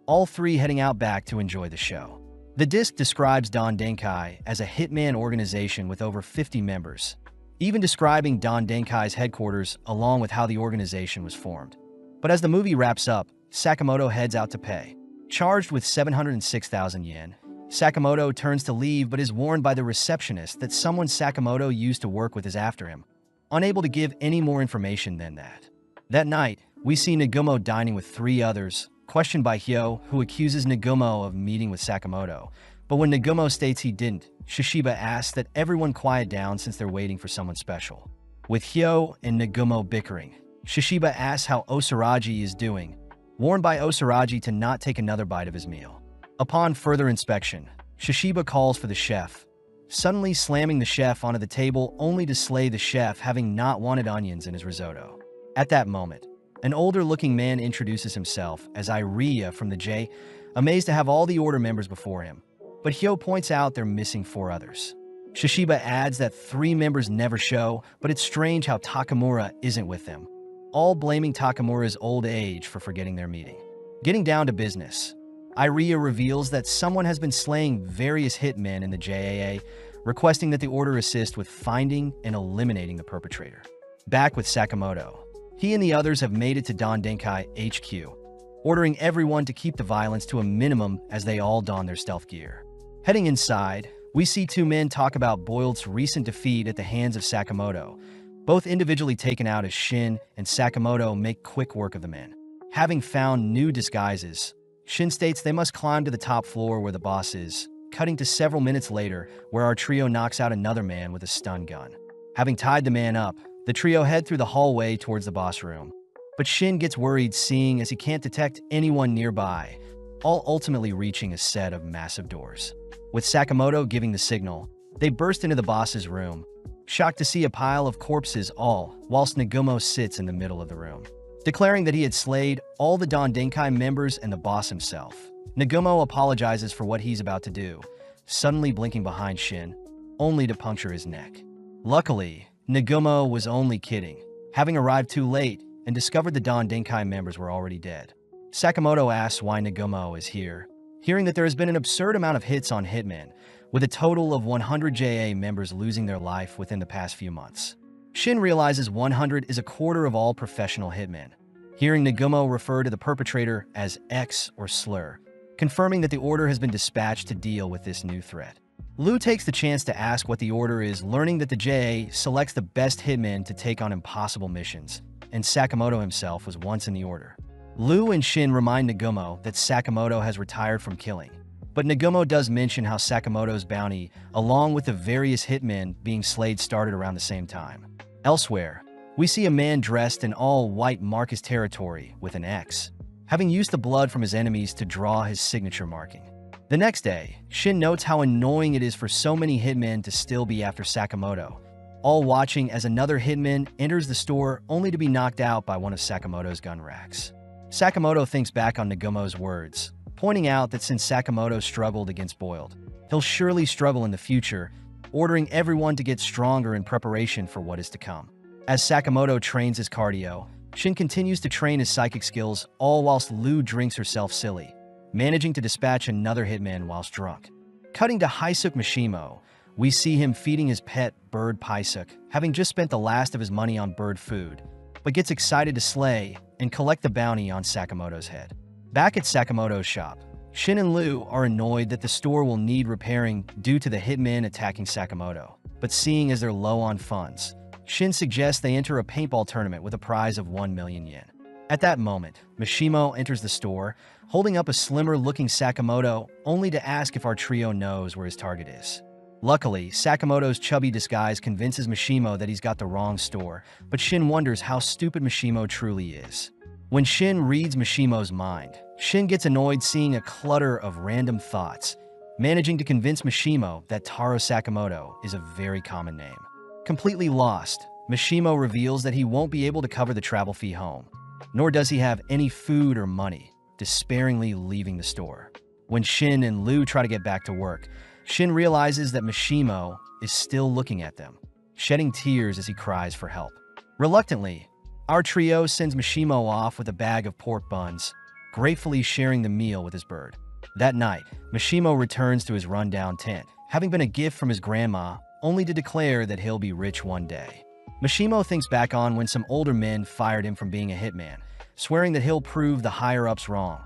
all three heading out back to enjoy the show. The disc describes Don Denkai as a hitman organization with over 50 members, even describing Don Denkai's headquarters along with how the organization was formed. But as the movie wraps up, Sakamoto heads out to pay. Charged with 706,000 yen, Sakamoto turns to leave but is warned by the receptionist that someone Sakamoto used to work with is after him, unable to give any more information than that. That night, we see Nagumo dining with three others, questioned by Hyo, who accuses Nagumo of meeting with Sakamoto. But when Nagumo states he didn't, Shishiba asks that everyone quiet down since they're waiting for someone special. With Hyo and Nagumo bickering, Shishiba asks how Osaraji is doing, warned by Osaraji to not take another bite of his meal. Upon further inspection, Shishiba calls for the chef, suddenly slamming the chef onto the table only to slay the chef having not wanted onions in his risotto. At that moment, an older-looking man introduces himself as Iria from the J, amazed to have all the order members before him. But Hyo points out they're missing 4 others. Shishiba adds that 3 members never show, but it's strange how Takamura isn't with them, all blaming Takamura's old age for forgetting their meeting. Getting down to business, Iria reveals that someone has been slaying various hitmen in the JAA, requesting that the order assist with finding and eliminating the perpetrator. Back with Sakamoto, he and the others have made it to Don Denkai HQ, ordering everyone to keep the violence to a minimum as they all don their stealth gear. Heading inside, we see 2 men talk about Boiled's recent defeat at the hands of Sakamoto, both individually taken out as Shin and Sakamoto make quick work of the men. Having found new disguises, Shin states they must climb to the top floor where the boss is, cutting to several minutes later where our trio knocks out another man with a stun gun. Having tied the man up, the trio head through the hallway towards the boss room. But Shin gets worried seeing as he can't detect anyone nearby, all ultimately reaching a set of massive doors. With Sakamoto giving the signal, they burst into the boss's room, shocked to see a pile of corpses all whilst Nagumo sits in the middle of the room. Declaring that he had slayed all the Don Denkai members and the boss himself, Nagumo apologizes for what he's about to do, suddenly blinking behind Shin, only to puncture his neck. Luckily, Nagumo was only kidding, having arrived too late and discovered the Don Denkai members were already dead. Sakamoto asks why Nagumo is here, hearing that there has been an absurd amount of hits on Hitman, with a total of 100 JA members losing their life within the past few months. Shin realizes 100 is a quarter of all professional hitmen, hearing Nagumo refer to the perpetrator as X or slur, confirming that the order has been dispatched to deal with this new threat. Liu takes the chance to ask what the order is, learning that the JA selects the best hitmen to take on impossible missions, and Sakamoto himself was once in the order. Liu and Shin remind Nagumo that Sakamoto has retired from killing, but Nagumo does mention how Sakamoto's bounty, along with the various hitmen being slayed, started around the same time. Elsewhere, we see a man dressed in all white mark his territory with an X, having used the blood from his enemies to draw his signature marking. The next day, Shin notes how annoying it is for so many hitmen to still be after Sakamoto, all watching as another hitman enters the store only to be knocked out by one of Sakamoto's gun racks. Sakamoto thinks back on Nagumo's words, pointing out that since Sakamoto struggled against Boiled, he'll surely struggle in the future, ordering everyone to get stronger in preparation for what is to come. As Sakamoto trains his cardio, Shin continues to train his psychic skills, all whilst Liu drinks herself silly, managing to dispatch another hitman whilst drunk. Cutting to Haisuk Mishimo, we see him feeding his pet bird Paisuk, having just spent the last of his money on bird food, but gets excited to slay and collect the bounty on Sakamoto's head. Back at Sakamoto's shop, Shin and Liu are annoyed that the store will need repairing due to the hitmen attacking Sakamoto, but seeing as they're low on funds, Shin suggests they enter a paintball tournament with a prize of 1 million yen. At that moment, Mishimo enters the store, holding up a slimmer-looking Sakamoto, only to ask if our trio knows where his target is. Luckily, Sakamoto's chubby disguise convinces Mishimo that he's got the wrong store, but Shin wonders how stupid Mishimo truly is. When Shin reads Mishimo's mind, Shin gets annoyed seeing a clutter of random thoughts, managing to convince Mishimo that Taro Sakamoto is a very common name. Completely lost, Mishimo reveals that he won't be able to cover the travel fee home, nor does he have any food or money, despairingly leaving the store. When Shin and Lu try to get back to work, Shin realizes that Mishimo is still looking at them, shedding tears as he cries for help. Reluctantly, our trio sends Mishimo off with a bag of pork buns, gratefully sharing the meal with his bird. That night, Mishimo returns to his rundown tent, having been a gift from his grandma, only to declare that he'll be rich one day. Mishimo thinks back on when some older men fired him from being a hitman, swearing that he'll prove the higher-ups wrong.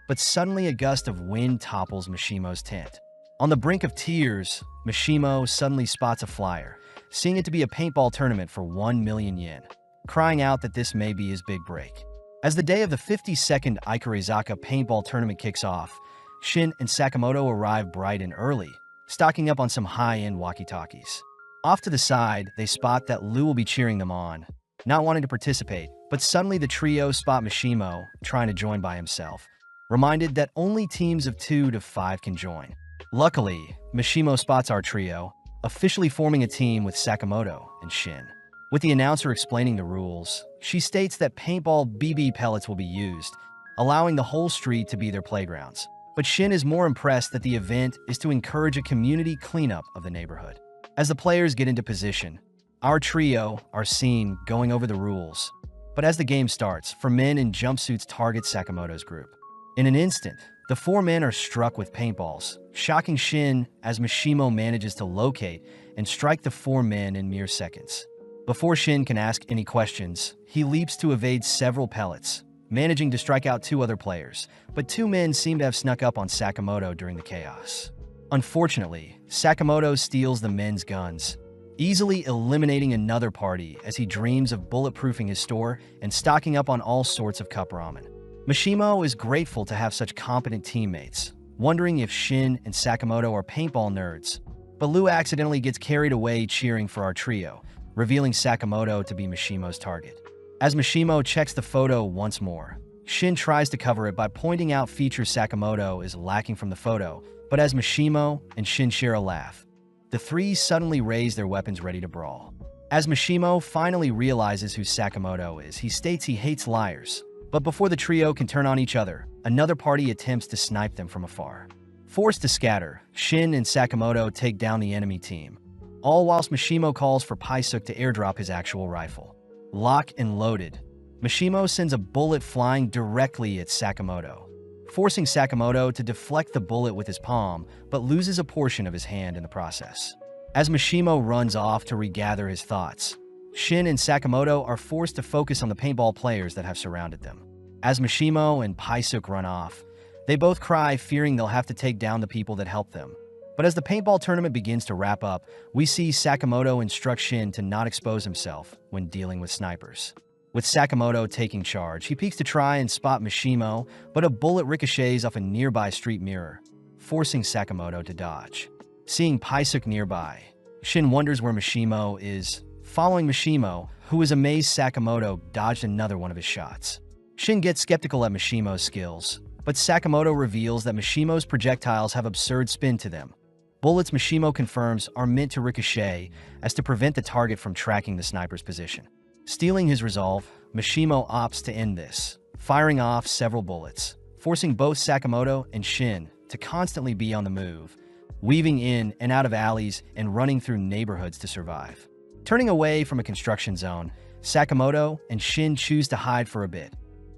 But suddenly a gust of wind topples Mishimo's tent. On the brink of tears, Mishimo suddenly spots a flyer, seeing it to be a paintball tournament for 1 million yen, crying out that this may be his big break. As the day of the 52nd Ikurizaka paintball tournament kicks off, Shin and Sakamoto arrive bright and early, stocking up on some high-end walkie-talkies. Off to the side, they spot that Lu will be cheering them on, not wanting to participate, but suddenly the trio spot Mishimo trying to join by himself, reminded that only teams of 2 to 5 can join. Luckily, Mishimo spots our trio, officially forming a team with Sakamoto and Shin. With the announcer explaining the rules, she states that paintball BB pellets will be used, allowing the whole street to be their playgrounds. But Shin is more impressed that the event is to encourage a community cleanup of the neighborhood. As the players get into position, our trio are seen going over the rules. But as the game starts, 4 men in jumpsuits target Sakamoto's group. In an instant, the 4 men are struck with paintballs, shocking Shin as Mishimo manages to locate and strike the 4 men in mere seconds. Before Shin can ask any questions, he leaps to evade several pellets, managing to strike out 2 other players, but 2 men seem to have snuck up on Sakamoto during the chaos. Unfortunately, Sakamoto steals the men's guns, easily eliminating another party as he dreams of bulletproofing his store and stocking up on all sorts of cup ramen. Mishimo is grateful to have such competent teammates, wondering if Shin and Sakamoto are paintball nerds, but Lu accidentally gets carried away cheering for our trio, revealing Sakamoto to be Mishimo's target. As Mishimo checks the photo once more, Shin tries to cover it by pointing out features Sakamoto is lacking from the photo, but as Mishimo and Shin share a laugh, the 3 suddenly raise their weapons ready to brawl. As Mishimo finally realizes who Sakamoto is, he states he hates liars, but before the trio can turn on each other, another party attempts to snipe them from afar. Forced to scatter, Shin and Sakamoto take down the enemy team, all whilst Mishimo calls for Paisuk to airdrop his actual rifle. Lock and loaded, Mishimo sends a bullet flying directly at Sakamoto, forcing Sakamoto to deflect the bullet with his palm, but loses a portion of his hand in the process. As Mishimo runs off to regather his thoughts, Shin and Sakamoto are forced to focus on the paintball players that have surrounded them. As Mishimo and Paisuk run off, they both cry, fearing they'll have to take down the people that helped them. But as the paintball tournament begins to wrap up, we see Sakamoto instruct Shin to not expose himself when dealing with snipers. With Sakamoto taking charge, he peeks to try and spot Mishimo, but a bullet ricochets off a nearby street mirror, forcing Sakamoto to dodge. Seeing Paisuk nearby, Shin wonders where Mishimo is. Following Mishimo, who is amazed Sakamoto dodged another one of his shots. Shin gets skeptical at Mishimo's skills, but Sakamoto reveals that Mishimo's projectiles have absurd spin to them. Bullets, Mishimo confirms, are meant to ricochet as to prevent the target from tracking the sniper's position. Stealing his resolve, Mishimo opts to end this, firing off several bullets, forcing both Sakamoto and Shin to constantly be on the move, weaving in and out of alleys and running through neighborhoods to survive. Turning away from a construction zone, Sakamoto and Shin choose to hide for a bit,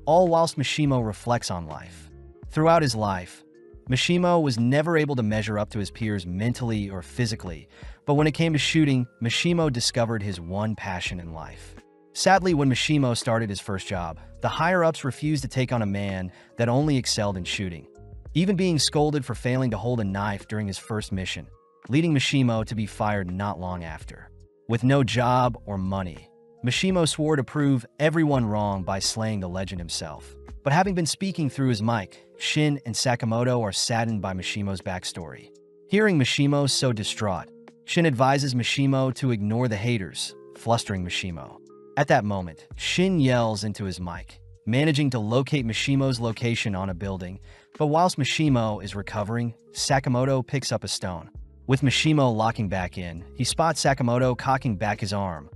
all whilst Mishimo reflects on life. Throughout his life, Mishimo was never able to measure up to his peers mentally or physically, but when it came to shooting, Mishimo discovered his one passion in life. Sadly, when Mishimo started his first job, the higher-ups refused to take on a man that only excelled in shooting, even being scolded for failing to hold a knife during his first mission, leading Mishimo to be fired not long after. With no job or money, Mishimo swore to prove everyone wrong by slaying the legend himself. But having been speaking through his mic, Shin and Sakamoto are saddened by Mishimo's backstory. Hearing Mishimo so distraught, Shin advises Mishimo to ignore the haters, flustering Mishimo. At that moment, Shin yells into his mic, managing to locate Mishimo's location on a building. But whilst Mishimo is recovering, Sakamoto picks up a stone. With Mishimo locking back in, he spots Sakamoto cocking back his arm,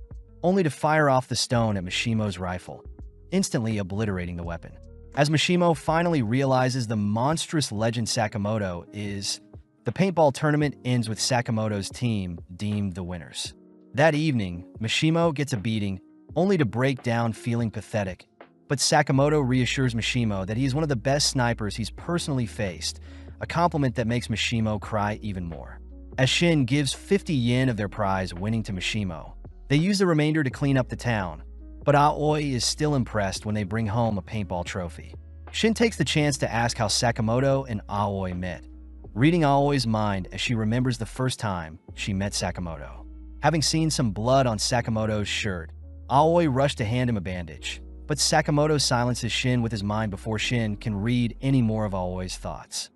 only to fire off the stone at Mishimo's rifle, instantly obliterating the weapon. As Mishimo finally realizes the monstrous legend Sakamoto is, the paintball tournament ends with Sakamoto's team deemed the winners. That evening, Mishimo gets a beating, only to break down feeling pathetic. But Sakamoto reassures Mishimo that he is one of the best snipers he's personally faced, a compliment that makes Mishimo cry even more. As Shin gives 50 yen of their prize winning to Mishimo, they use the remainder to clean up the town, but Aoi is still impressed when they bring home a paintball trophy. Shin takes the chance to ask how Sakamoto and Aoi met, reading Aoi's mind as she remembers the first time she met Sakamoto. Having seen some blood on Sakamoto's shirt, Aoi rushed to hand him a bandage, but Sakamoto silences Shin with his mind before Shin can read any more of Aoi's thoughts.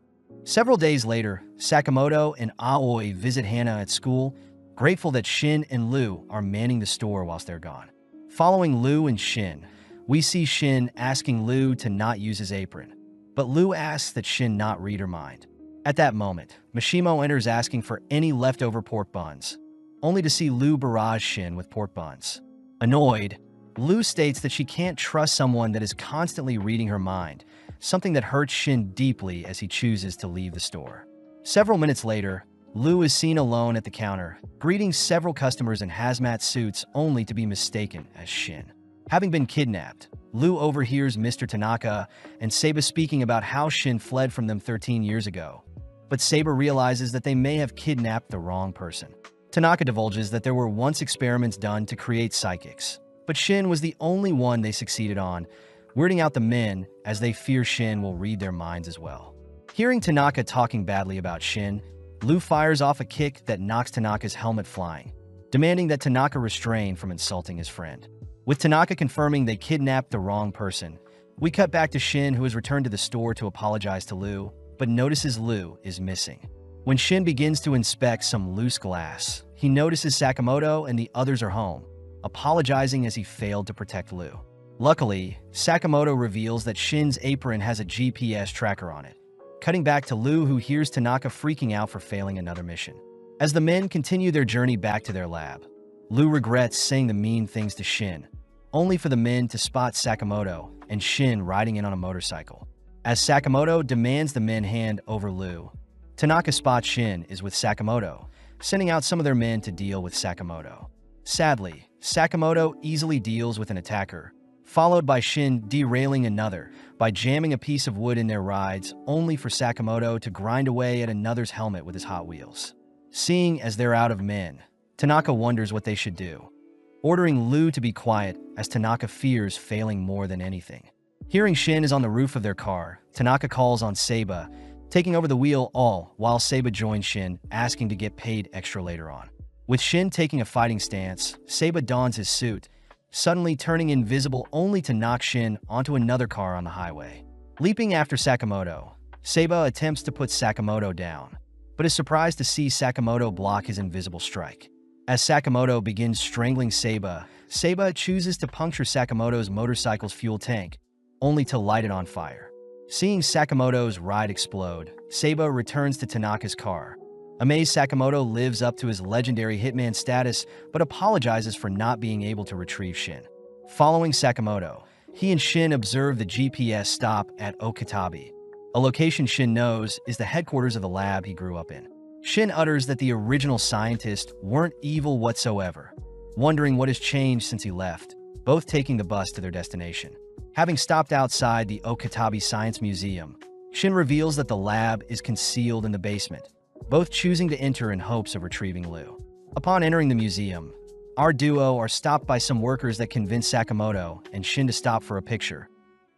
Several days later, Sakamoto and Aoi visit Hana at school, grateful that Shin and Lu are manning the store whilst they're gone. Following Lu and Shin, we see Shin asking Lu to not use his apron, but Lu asks that Shin not read her mind. At that moment, Mishimo enters asking for any leftover pork buns, only to see Lu barrage Shin with pork buns. Annoyed, Lu states that she can't trust someone that is constantly reading her mind, something that hurts Shin deeply as he chooses to leave the store. Several minutes later, Lu is seen alone at the counter, greeting several customers in hazmat suits only to be mistaken as Shin. Having been kidnapped, Lu overhears Mr. Tanaka and Seiba speaking about how Shin fled from them 13 years ago. But Seiba realizes that they may have kidnapped the wrong person. Tanaka divulges that there were once experiments done to create psychics, but Shin was the only one they succeeded on, weirding out the men as they fear Shin will read their minds as well. Hearing Tanaka talking badly about Shin, Lu fires off a kick that knocks Tanaka's helmet flying, demanding that Tanaka restrain from insulting his friend. With Tanaka confirming they kidnapped the wrong person, we cut back to Shin, who has returned to the store to apologize to Lu, but notices Lu is missing. When Shin begins to inspect some loose glass, he notices Sakamoto and the others are home, apologizing as he failed to protect Lu. Luckily, Sakamoto reveals that Shin's apron has a GPS tracker on it, cutting back to Lu, who hears Tanaka freaking out for failing another mission. As the men continue their journey back to their lab, Lu regrets saying the mean things to Shin, only for the men to spot Sakamoto and Shin riding in on a motorcycle. As Sakamoto demands the men hand over Lu, Tanaka spots Shin is with Sakamoto, sending out some of their men to deal with Sakamoto. Sadly, Sakamoto easily deals with an attacker, followed by Shin derailing another by jamming a piece of wood in their rides, only for Sakamoto to grind away at another's helmet with his Hot Wheels. Seeing as they're out of men, Tanaka wonders what they should do, ordering Lu to be quiet as Tanaka fears failing more than anything. Hearing Shin is on the roof of their car, Tanaka calls on Seiba, taking over the wheel all while Seiba joins Shin, asking to get paid extra later on. With Shin taking a fighting stance, Seiba dons his suit, suddenly turning invisible only to knock Shin onto another car on the highway. Leaping after Sakamoto, Seiba attempts to put Sakamoto down, but is surprised to see Sakamoto block his invisible strike. As Sakamoto begins strangling Seiba, Seiba chooses to puncture Sakamoto's motorcycle's fuel tank, only to light it on fire. Seeing Sakamoto's ride explode, Seiba returns to Tanaka's car. Amazed, Sakamoto lives up to his legendary Hitman status, but apologizes for not being able to retrieve Shin. Following Sakamoto, he and Shin observe the GPS stop at Okatabe, a location Shin knows is the headquarters of the lab he grew up in. Shin utters that the original scientists weren't evil whatsoever, wondering what has changed since he left, both taking the bus to their destination. Having stopped outside the Okatabe Science Museum, Shin reveals that the lab is concealed in the basement, both choosing to enter in hopes of retrieving Lu. Upon entering the museum, our duo are stopped by some workers that convince Sakamoto and Shin to stop for a picture,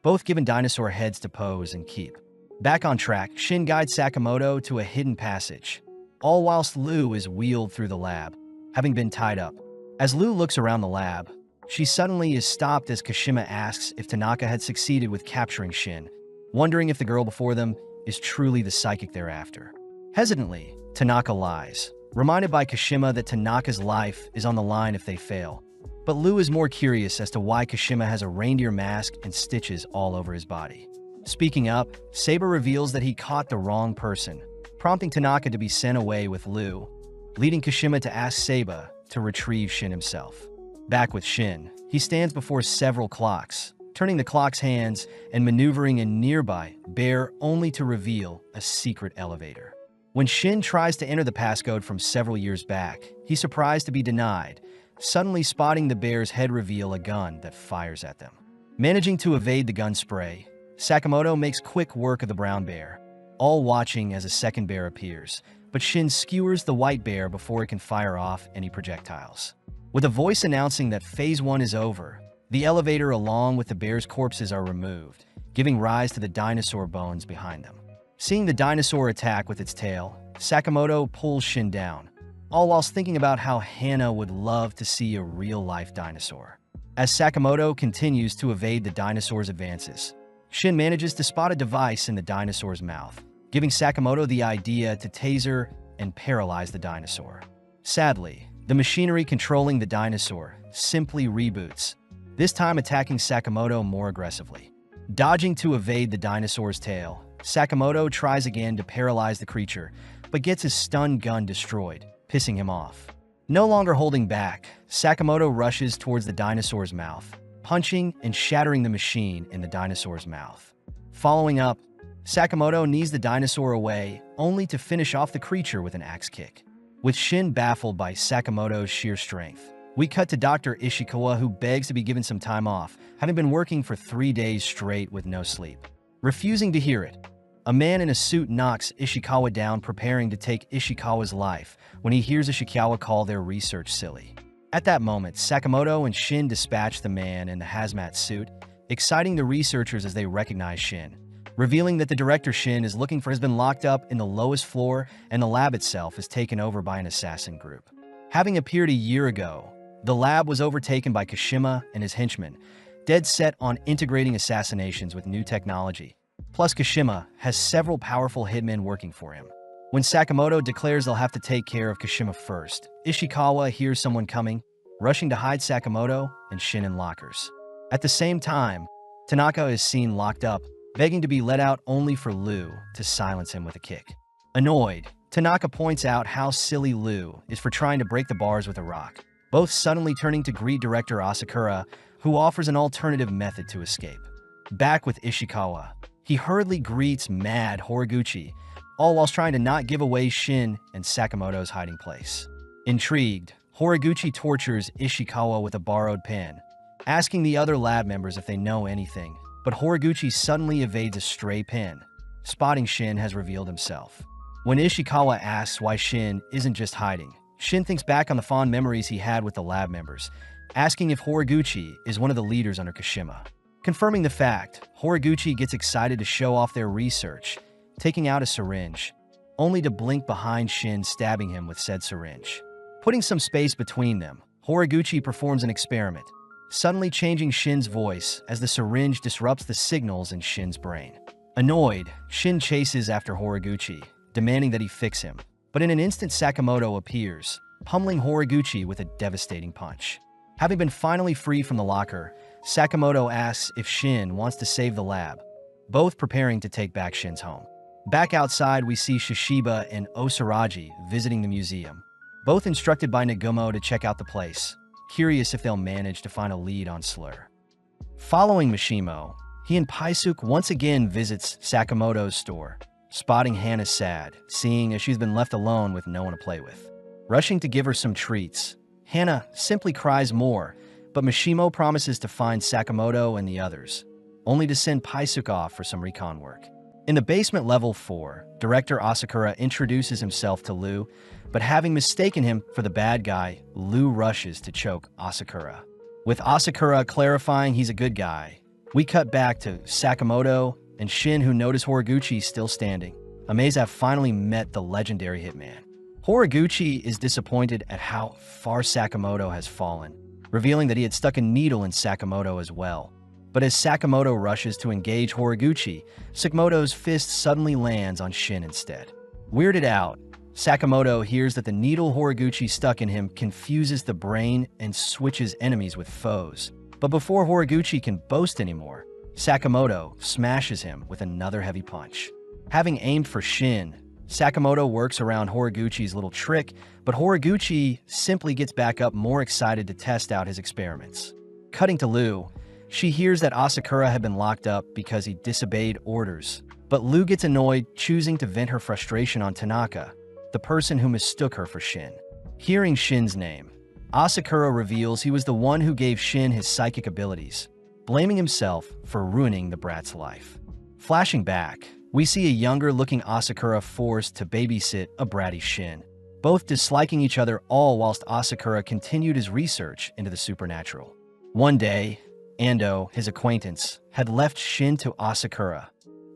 both given dinosaur heads to pose and keep. Back on track, Shin guides Sakamoto to a hidden passage, all whilst Lu is wheeled through the lab, having been tied up. As Lu looks around the lab, she suddenly is stopped as Kashima asks if Tanaka had succeeded with capturing Shin, wondering if the girl before them is truly the psychic they're after. Hesitantly, Tanaka lies, reminded by Kashima that Tanaka's life is on the line if they fail. But Liu is more curious as to why Kashima has a reindeer mask and stitches all over his body. Speaking up, Saber reveals that he caught the wrong person, prompting Tanaka to be sent away with Liu, leading Kashima to ask Saber to retrieve Shin himself. Back with Shin, he stands before several clocks, turning the clock's hands and maneuvering a nearby bear only to reveal a secret elevator. When Shin tries to enter the passcode from several years back, he's surprised to be denied, suddenly spotting the bear's head reveal a gun that fires at them. Managing to evade the gun spray, Sakamoto makes quick work of the brown bear, all watching as a second bear appears, but Shin skewers the white bear before it can fire off any projectiles. With a voice announcing that Phase 1 is over, the elevator along with the bear's corpses are removed, giving rise to the dinosaur bones behind them. Seeing the dinosaur attack with its tail, Sakamoto pulls Shin down, all whilst thinking about how Hana would love to see a real-life dinosaur. As Sakamoto continues to evade the dinosaur's advances, Shin manages to spot a device in the dinosaur's mouth, giving Sakamoto the idea to taser and paralyze the dinosaur. Sadly, the machinery controlling the dinosaur simply reboots, this time attacking Sakamoto more aggressively. Dodging to evade the dinosaur's tail, Sakamoto tries again to paralyze the creature, but gets his stun gun destroyed, pissing him off. No longer holding back, Sakamoto rushes towards the dinosaur's mouth, punching and shattering the machine in the dinosaur's mouth. Following up, Sakamoto knees the dinosaur away, only to finish off the creature with an axe kick. With Shin baffled by Sakamoto's sheer strength, we cut to Dr. Ishikawa, who begs to be given some time off, having been working for 3 days straight with no sleep. Refusing to hear it, a man in a suit knocks Ishikawa down, preparing to take Ishikawa's life when he hears Ishikawa call their research silly. At that moment, Sakamoto and Shin dispatch the man in the hazmat suit, exciting the researchers as they recognize Shin, revealing that the director Shin is looking for has been locked up in the lowest floor and the lab itself is taken over by an assassin group. Having appeared a year ago, the lab was overtaken by Kashima and his henchmen, dead set on integrating assassinations with new technology. Plus, Kashima has several powerful hitmen working for him. When Sakamoto declares they'll have to take care of Kashima first, Ishikawa hears someone coming, rushing to hide Sakamoto and Shin in lockers. At the same time, Tanaka is seen locked up, begging to be let out only for Liu to silence him with a kick. Annoyed, Tanaka points out how silly Liu is for trying to break the bars with a rock, both suddenly turning to greet director Asakura, who offers an alternative method to escape. Back with Ishikawa, he hurriedly greets mad Horiguchi, all whilst trying to not give away Shin and Sakamoto's hiding place. Intrigued, Horiguchi tortures Ishikawa with a borrowed pen, asking the other lab members if they know anything, but Horiguchi suddenly evades a stray pen, spotting Shin has revealed himself. When Ishikawa asks why Shin isn't just hiding, Shin thinks back on the fond memories he had with the lab members, asking if Horiguchi is one of the leaders under Kashima. Confirming the fact, Horiguchi gets excited to show off their research, taking out a syringe, only to blink behind Shin, stabbing him with said syringe. Putting some space between them, Horiguchi performs an experiment, suddenly changing Shin's voice as the syringe disrupts the signals in Shin's brain. Annoyed, Shin chases after Horiguchi, demanding that he fix him. But in an instant, Sakamoto appears, pummeling Horiguchi with a devastating punch. Having been finally free from the locker, Sakamoto asks if Shin wants to save the lab, both preparing to take back Shin's home. Back outside, we see Shishiba and Osaraji visiting the museum, both instructed by Nagumo to check out the place, curious if they'll manage to find a lead on Slur. Following Mishimo, he and Paisuke once again visits Sakamoto's store, spotting Hana sad, seeing as she's been left alone with no one to play with. Rushing to give her some treats, Hana simply cries more, but Mishimo promises to find Sakamoto and the others, only to send Paisuke off for some recon work. In the basement level 4, director Asakura introduces himself to Liu, but having mistaken him for the bad guy, Liu rushes to choke Asakura. With Asakura clarifying he's a good guy, we cut back to Sakamoto and Shin, who notice Horiguchi still standing, amazed to have finally met the legendary Hitman. Horiguchi is disappointed at how far Sakamoto has fallen, revealing that he had stuck a needle in Sakamoto as well. But as Sakamoto rushes to engage Horiguchi, Sakamoto's fist suddenly lands on Shin instead. Weirded out, Sakamoto hears that the needle Horiguchi stuck in him confuses the brain and switches enemies with foes. But before Horiguchi can boast anymore, Sakamoto smashes him with another heavy punch. Having aimed for Shin, Sakamoto works around Horiguchi's little trick, but Horiguchi simply gets back up more excited to test out his experiments. Cutting to Lu, she hears that Asakura had been locked up because he disobeyed orders. But Lu gets annoyed, choosing to vent her frustration on Tanaka, the person who mistook her for Shin. Hearing Shin's name, Asakura reveals he was the one who gave Shin his psychic abilities, blaming himself for ruining the brat's life. Flashing back, we see a younger-looking Asakura forced to babysit a bratty Shin, both disliking each other all whilst Asakura continued his research into the supernatural. One day, Ando, his acquaintance, had left Shin to Asakura,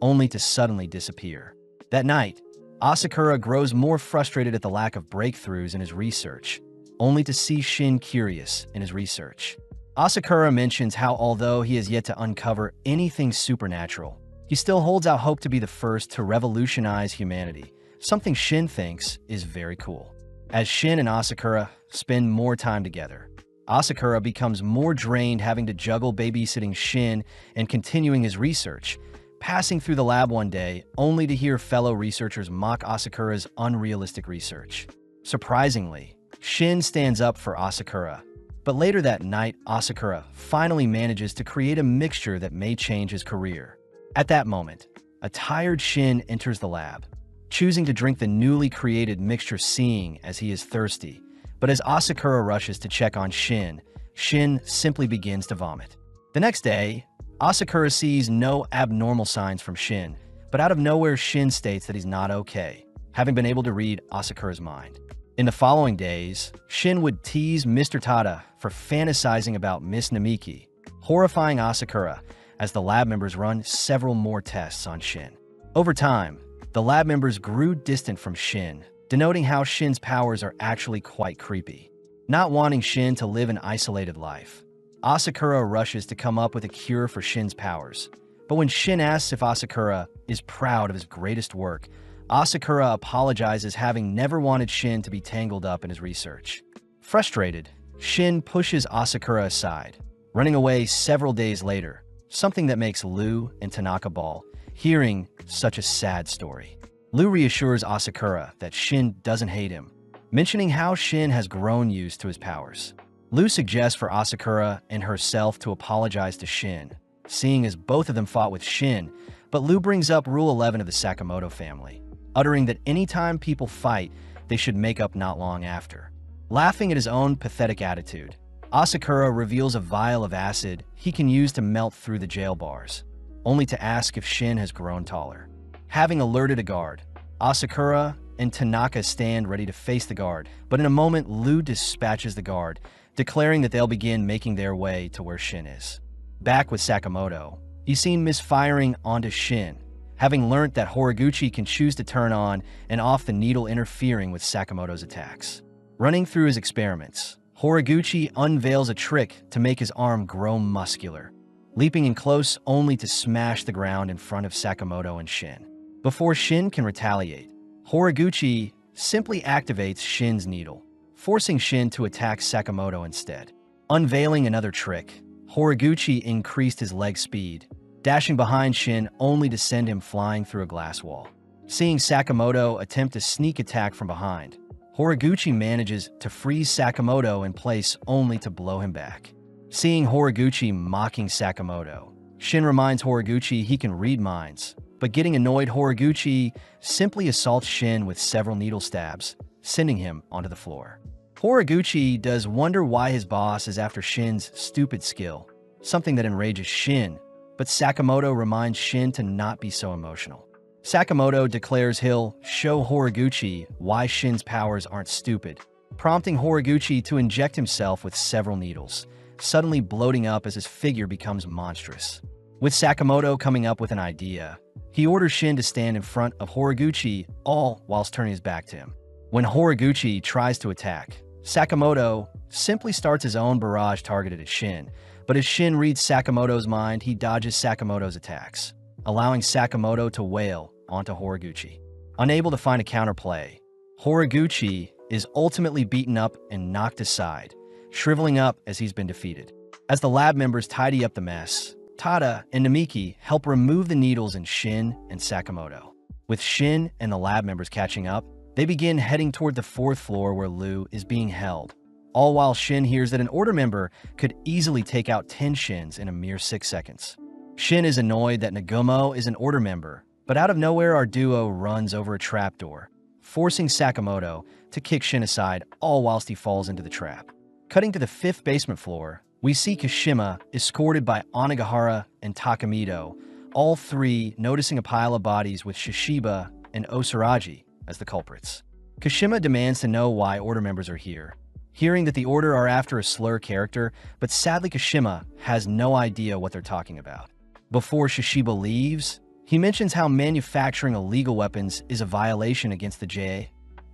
only to suddenly disappear. That night, Asakura grows more frustrated at the lack of breakthroughs in his research, only to see Shin curious in his research. Asakura mentions how although he has yet to uncover anything supernatural, he still holds out hope to be the first to revolutionize humanity, something Shin thinks is very cool. As Shin and Asakura spend more time together, Asakura becomes more drained having to juggle babysitting Shin and continuing his research, passing through the lab one day only to hear fellow researchers mock Asakura's unrealistic research. Surprisingly, Shin stands up for Asakura, but later that night, Asakura finally manages to create a mixture that may change his career. At that moment, a tired Shin enters the lab, choosing to drink the newly created mixture seeing as he is thirsty. But as Asakura rushes to check on Shin, Shin simply begins to vomit. The next day, Asakura sees no abnormal signs from Shin, but out of nowhere Shin states that he's not okay, having been able to read Asakura's mind. In the following days, Shin would tease Mr. Tada for fantasizing about Miss Namiki, horrifying Asakura as the lab members run several more tests on Shin. Over time, the lab members grew distant from Shin, denoting how Shin's powers are actually quite creepy. Not wanting Shin to live an isolated life, Asakura rushes to come up with a cure for Shin's powers. But when Shin asks if Asakura is proud of his greatest work, Asakura apologizes, having never wanted Shin to be tangled up in his research. Frustrated, Shin pushes Asakura aside, running away several days later, something that makes Lu and Tanaka bawl, hearing such a sad story. Lu reassures Asakura that Shin doesn't hate him, mentioning how Shin has grown used to his powers. Lu suggests for Asakura and herself to apologize to Shin, seeing as both of them fought with Shin, but Lu brings up Rule 11 of the Sakamoto family, uttering that anytime people fight, they should make up not long after. Laughing at his own pathetic attitude, Asakura reveals a vial of acid he can use to melt through the jail bars, only to ask if Shin has grown taller. Having alerted a guard, Asakura and Tanaka stand ready to face the guard, but in a moment Lu dispatches the guard, declaring that they'll begin making their way to where Shin is. Back with Sakamoto, he's seen misfiring onto Shin, having learnt that Horiguchi can choose to turn on and off the needle, interfering with Sakamoto's attacks. Running through his experiments, Horiguchi unveils a trick to make his arm grow muscular, leaping in close only to smash the ground in front of Sakamoto and Shin. Before Shin can retaliate, Horiguchi simply activates Shin's needle, forcing Shin to attack Sakamoto instead. Unveiling another trick, Horiguchi increased his leg speed, dashing behind Shin only to send him flying through a glass wall. Seeing Sakamoto attempt a sneak attack from behind, Horiguchi manages to freeze Sakamoto in place only to blow him back. Seeing Horiguchi mocking Sakamoto, Shin reminds Horiguchi he can read minds, but getting annoyed, Horiguchi simply assaults Shin with several needle stabs, sending him onto the floor. Horiguchi does wonder why his boss is after Shin's stupid skill, something that enrages Shin, but Sakamoto reminds Shin to not be so emotional. Sakamoto declares he'll show Horiguchi why Shin's powers aren't stupid, prompting Horiguchi to inject himself with several needles, suddenly bloating up as his figure becomes monstrous. With Sakamoto coming up with an idea, he orders Shin to stand in front of Horiguchi, all whilst turning his back to him. When Horiguchi tries to attack, Sakamoto simply starts his own barrage targeted at Shin, but as Shin reads Sakamoto's mind, he dodges Sakamoto's attacks, allowing Sakamoto to wail onto Horiguchi. Unable to find a counterplay, Horiguchi is ultimately beaten up and knocked aside, shriveling up as he's been defeated. As the lab members tidy up the mess, Tada and Namiki help remove the needles in Shin and Sakamoto. With Shin and the lab members catching up, they begin heading toward the 4th floor where Lu is being held, all while Shin hears that an Order member could easily take out 10 Shins in a mere 6 seconds. Shin is annoyed that Nagumo is an Order member, but out of nowhere our duo runs over a trapdoor, forcing Sakamoto to kick Shin aside, all whilst he falls into the trap. Cutting to the 5th basement floor, we see Kashima escorted by Onigahara and Takamito, all three noticing a pile of bodies with Shishiba and Osaraji as the culprits. Kashima demands to know why Order members are here, hearing that the Order are after a slur character, but sadly Kashima has no idea what they're talking about. Before Shishiba leaves, he mentions how manufacturing illegal weapons is a violation against the JA,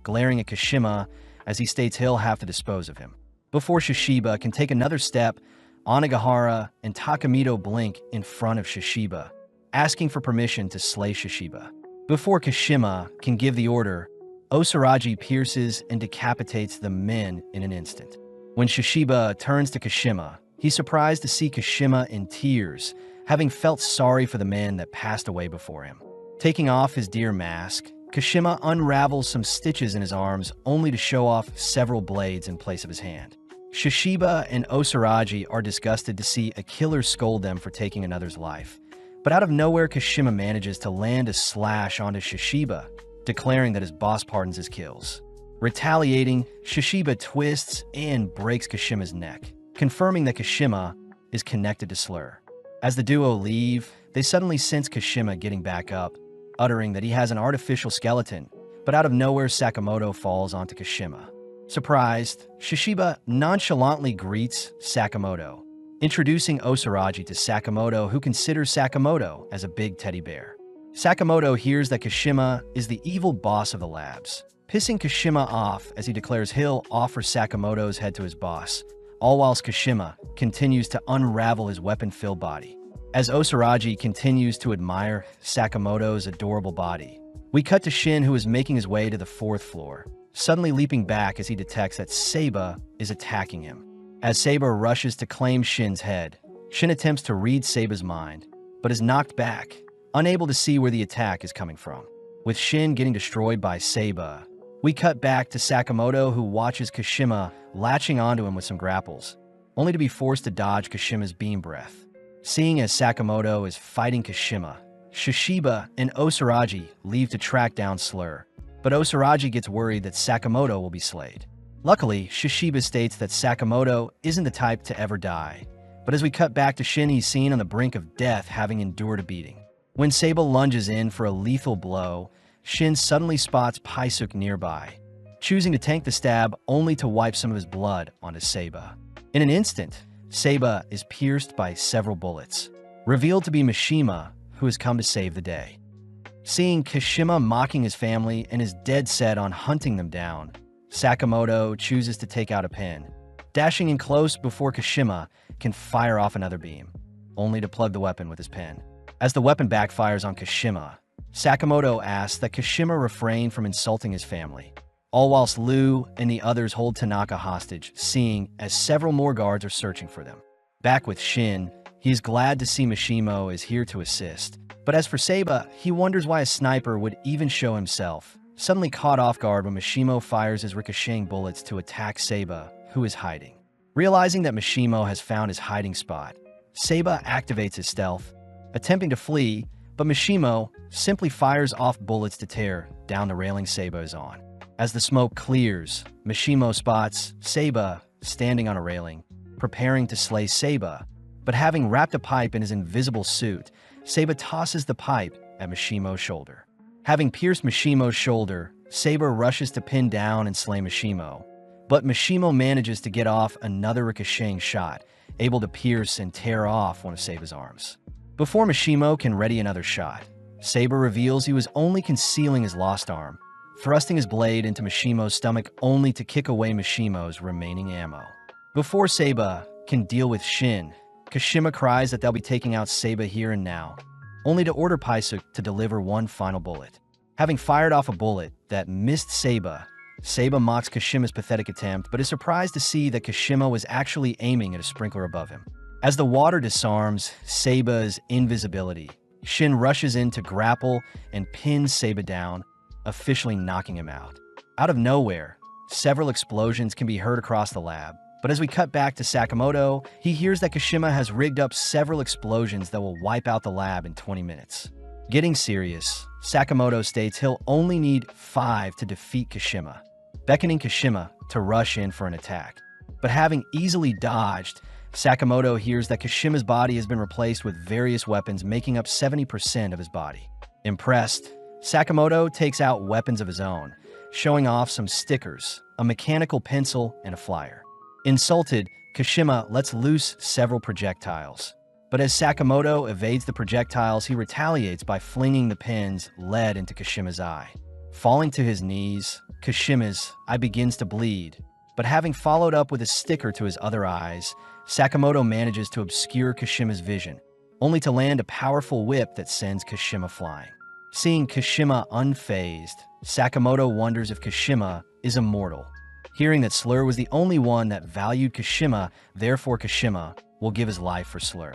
glaring at Kashima as he states he'll have to dispose of him. Before Shishiba can take another step, Onigahara and Takamito blink in front of Shishiba, asking for permission to slay Shishiba. Before Kashima can give the order, Osaraji pierces and decapitates the men in an instant. When Shishiba turns to Kashima, he's surprised to see Kashima in tears, having felt sorry for the men that passed away before him. Taking off his deer mask, Kashima unravels some stitches in his arms only to show off several blades in place of his hand. Shishiba and Osaraji are disgusted to see a killer scold them for taking another's life. But out of nowhere, Kashima manages to land a slash onto Shishiba, declaring that his boss pardons his kills. Retaliating, Shishiba twists and breaks Kashima's neck, confirming that Kashima is connected to Slur. As the duo leave, they suddenly sense Kashima getting back up, uttering that he has an artificial skeleton, but out of nowhere Sakamoto falls onto Kashima. Surprised, Shishiba nonchalantly greets Sakamoto, introducing Osaraji to Sakamoto, who considers Sakamoto as a big teddy bear. Sakamoto hears that Kashima is the evil boss of the labs, pissing Kashima off as he declares he'll offer Sakamoto's head to his boss, all whilst Kashima continues to unravel his weapon-filled body. As Osaraji continues to admire Sakamoto's adorable body, we cut to Shin, who is making his way to the 4th floor, suddenly leaping back as he detects that Seiba is attacking him. As Seiba rushes to claim Shin's head, Shin attempts to read Seiba's mind, but is knocked back, unable to see where the attack is coming from. With Shin getting destroyed by Seiba, we cut back to Sakamoto, who watches Kashima latching onto him with some grapples, only to be forced to dodge Kashima's beam breath. Seeing as Sakamoto is fighting Kashima, Shishiba and Osaraji leave to track down Slur, but Osaraji gets worried that Sakamoto will be slayed. Luckily, Shishiba states that Sakamoto isn't the type to ever die, but as we cut back to Shin, he's seen on the brink of death, having endured a beating. When Seiba lunges in for a lethal blow, Shin suddenly spots Paisuk nearby, choosing to tank the stab only to wipe some of his blood onto Seiba. In an instant, Seiba is pierced by several bullets, revealed to be Mishima, who has come to save the day. Seeing Kashima mocking his family and is dead set on hunting them down, Sakamoto chooses to take out a pen, dashing in close before Kashima can fire off another beam, only to plug the weapon with his pen. As the weapon backfires on Kashima, Sakamoto asks that Kashima refrain from insulting his family, all whilst Lu and the others hold Tanaka hostage, seeing as several more guards are searching for them. Back with Shin, he is glad to see Mishimo is here to assist, but as for Seiba, he wonders why a sniper would even show himself, suddenly caught off guard when Mishimo fires his ricocheting bullets to attack Seiba, who is hiding. Realizing that Mishimo has found his hiding spot, Seiba activates his stealth, attempting to flee, but Mishimo simply fires off bullets to tear down the railing Seiba is on. As the smoke clears, Mishimo spots Seiba standing on a railing, preparing to slay Seiba, but having wrapped a pipe in his invisible suit, Seiba tosses the pipe at Mishimo's shoulder. Having pierced Mishimo's shoulder, Seiba rushes to pin down and slay Mishimo, but Mishimo manages to get off another ricocheting shot, able to pierce and tear off one of Seiba's arms. Before Mishimo can ready another shot, Seiba reveals he was only concealing his lost arm, thrusting his blade into Mishimo's stomach only to kick away Mishimo's remaining ammo. Before Seiba can deal with Shin, Kashima cries that they'll be taking out Seiba here and now, only to order Paisuk to deliver one final bullet. Having fired off a bullet that missed Seiba, Seiba mocks Kashima's pathetic attempt, but is surprised to see that Kashima was actually aiming at a sprinkler above him. As the water disarms Seiba's invisibility, Shin rushes in to grapple and pins Seiba down, officially knocking him out. Out of nowhere, several explosions can be heard across the lab, but as we cut back to Sakamoto, he hears that Kashima has rigged up several explosions that will wipe out the lab in 20 minutes. Getting serious, Sakamoto states he'll only need 5 to defeat Kashima, beckoning Kashima to rush in for an attack. But having easily dodged, Sakamoto hears that Kashima's body has been replaced with various weapons making up 70% of his body. Impressed, Sakamoto takes out weapons of his own, showing off some stickers, a mechanical pencil, and a flyer. Insulted, Kashima lets loose several projectiles. But as Sakamoto evades the projectiles, he retaliates by flinging the pins lead into Kashima's eye. Falling to his knees, Kashima's eye begins to bleed, but having followed up with a sticker to his other eyes, Sakamoto manages to obscure Kashima's vision, only to land a powerful whip that sends Kashima flying. Seeing Kashima unfazed, Sakamoto wonders if Kashima is immortal. Hearing that Slur was the only one that valued Kashima, therefore Kashima will give his life for Slur.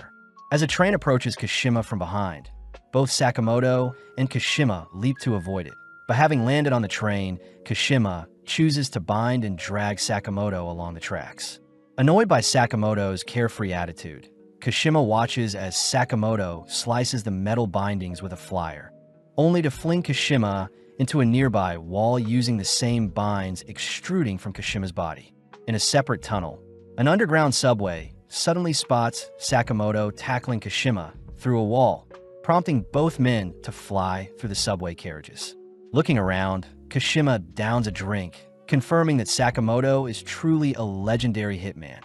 As a train approaches Kashima from behind, both Sakamoto and Kashima leap to avoid it. But having landed on the train, Kashima chooses to bind and drag Sakamoto along the tracks. Annoyed by Sakamoto's carefree attitude, Kashima watches as Sakamoto slices the metal bindings with a flyer, only to fling Kashima into a nearby wall using the same binds extruding from Kashima's body. In a separate tunnel, an underground subway suddenly spots Sakamoto tackling Kashima through a wall, prompting both men to fly through the subway carriages. Looking around, Kashima downs a drink, confirming that Sakamoto is truly a legendary hitman,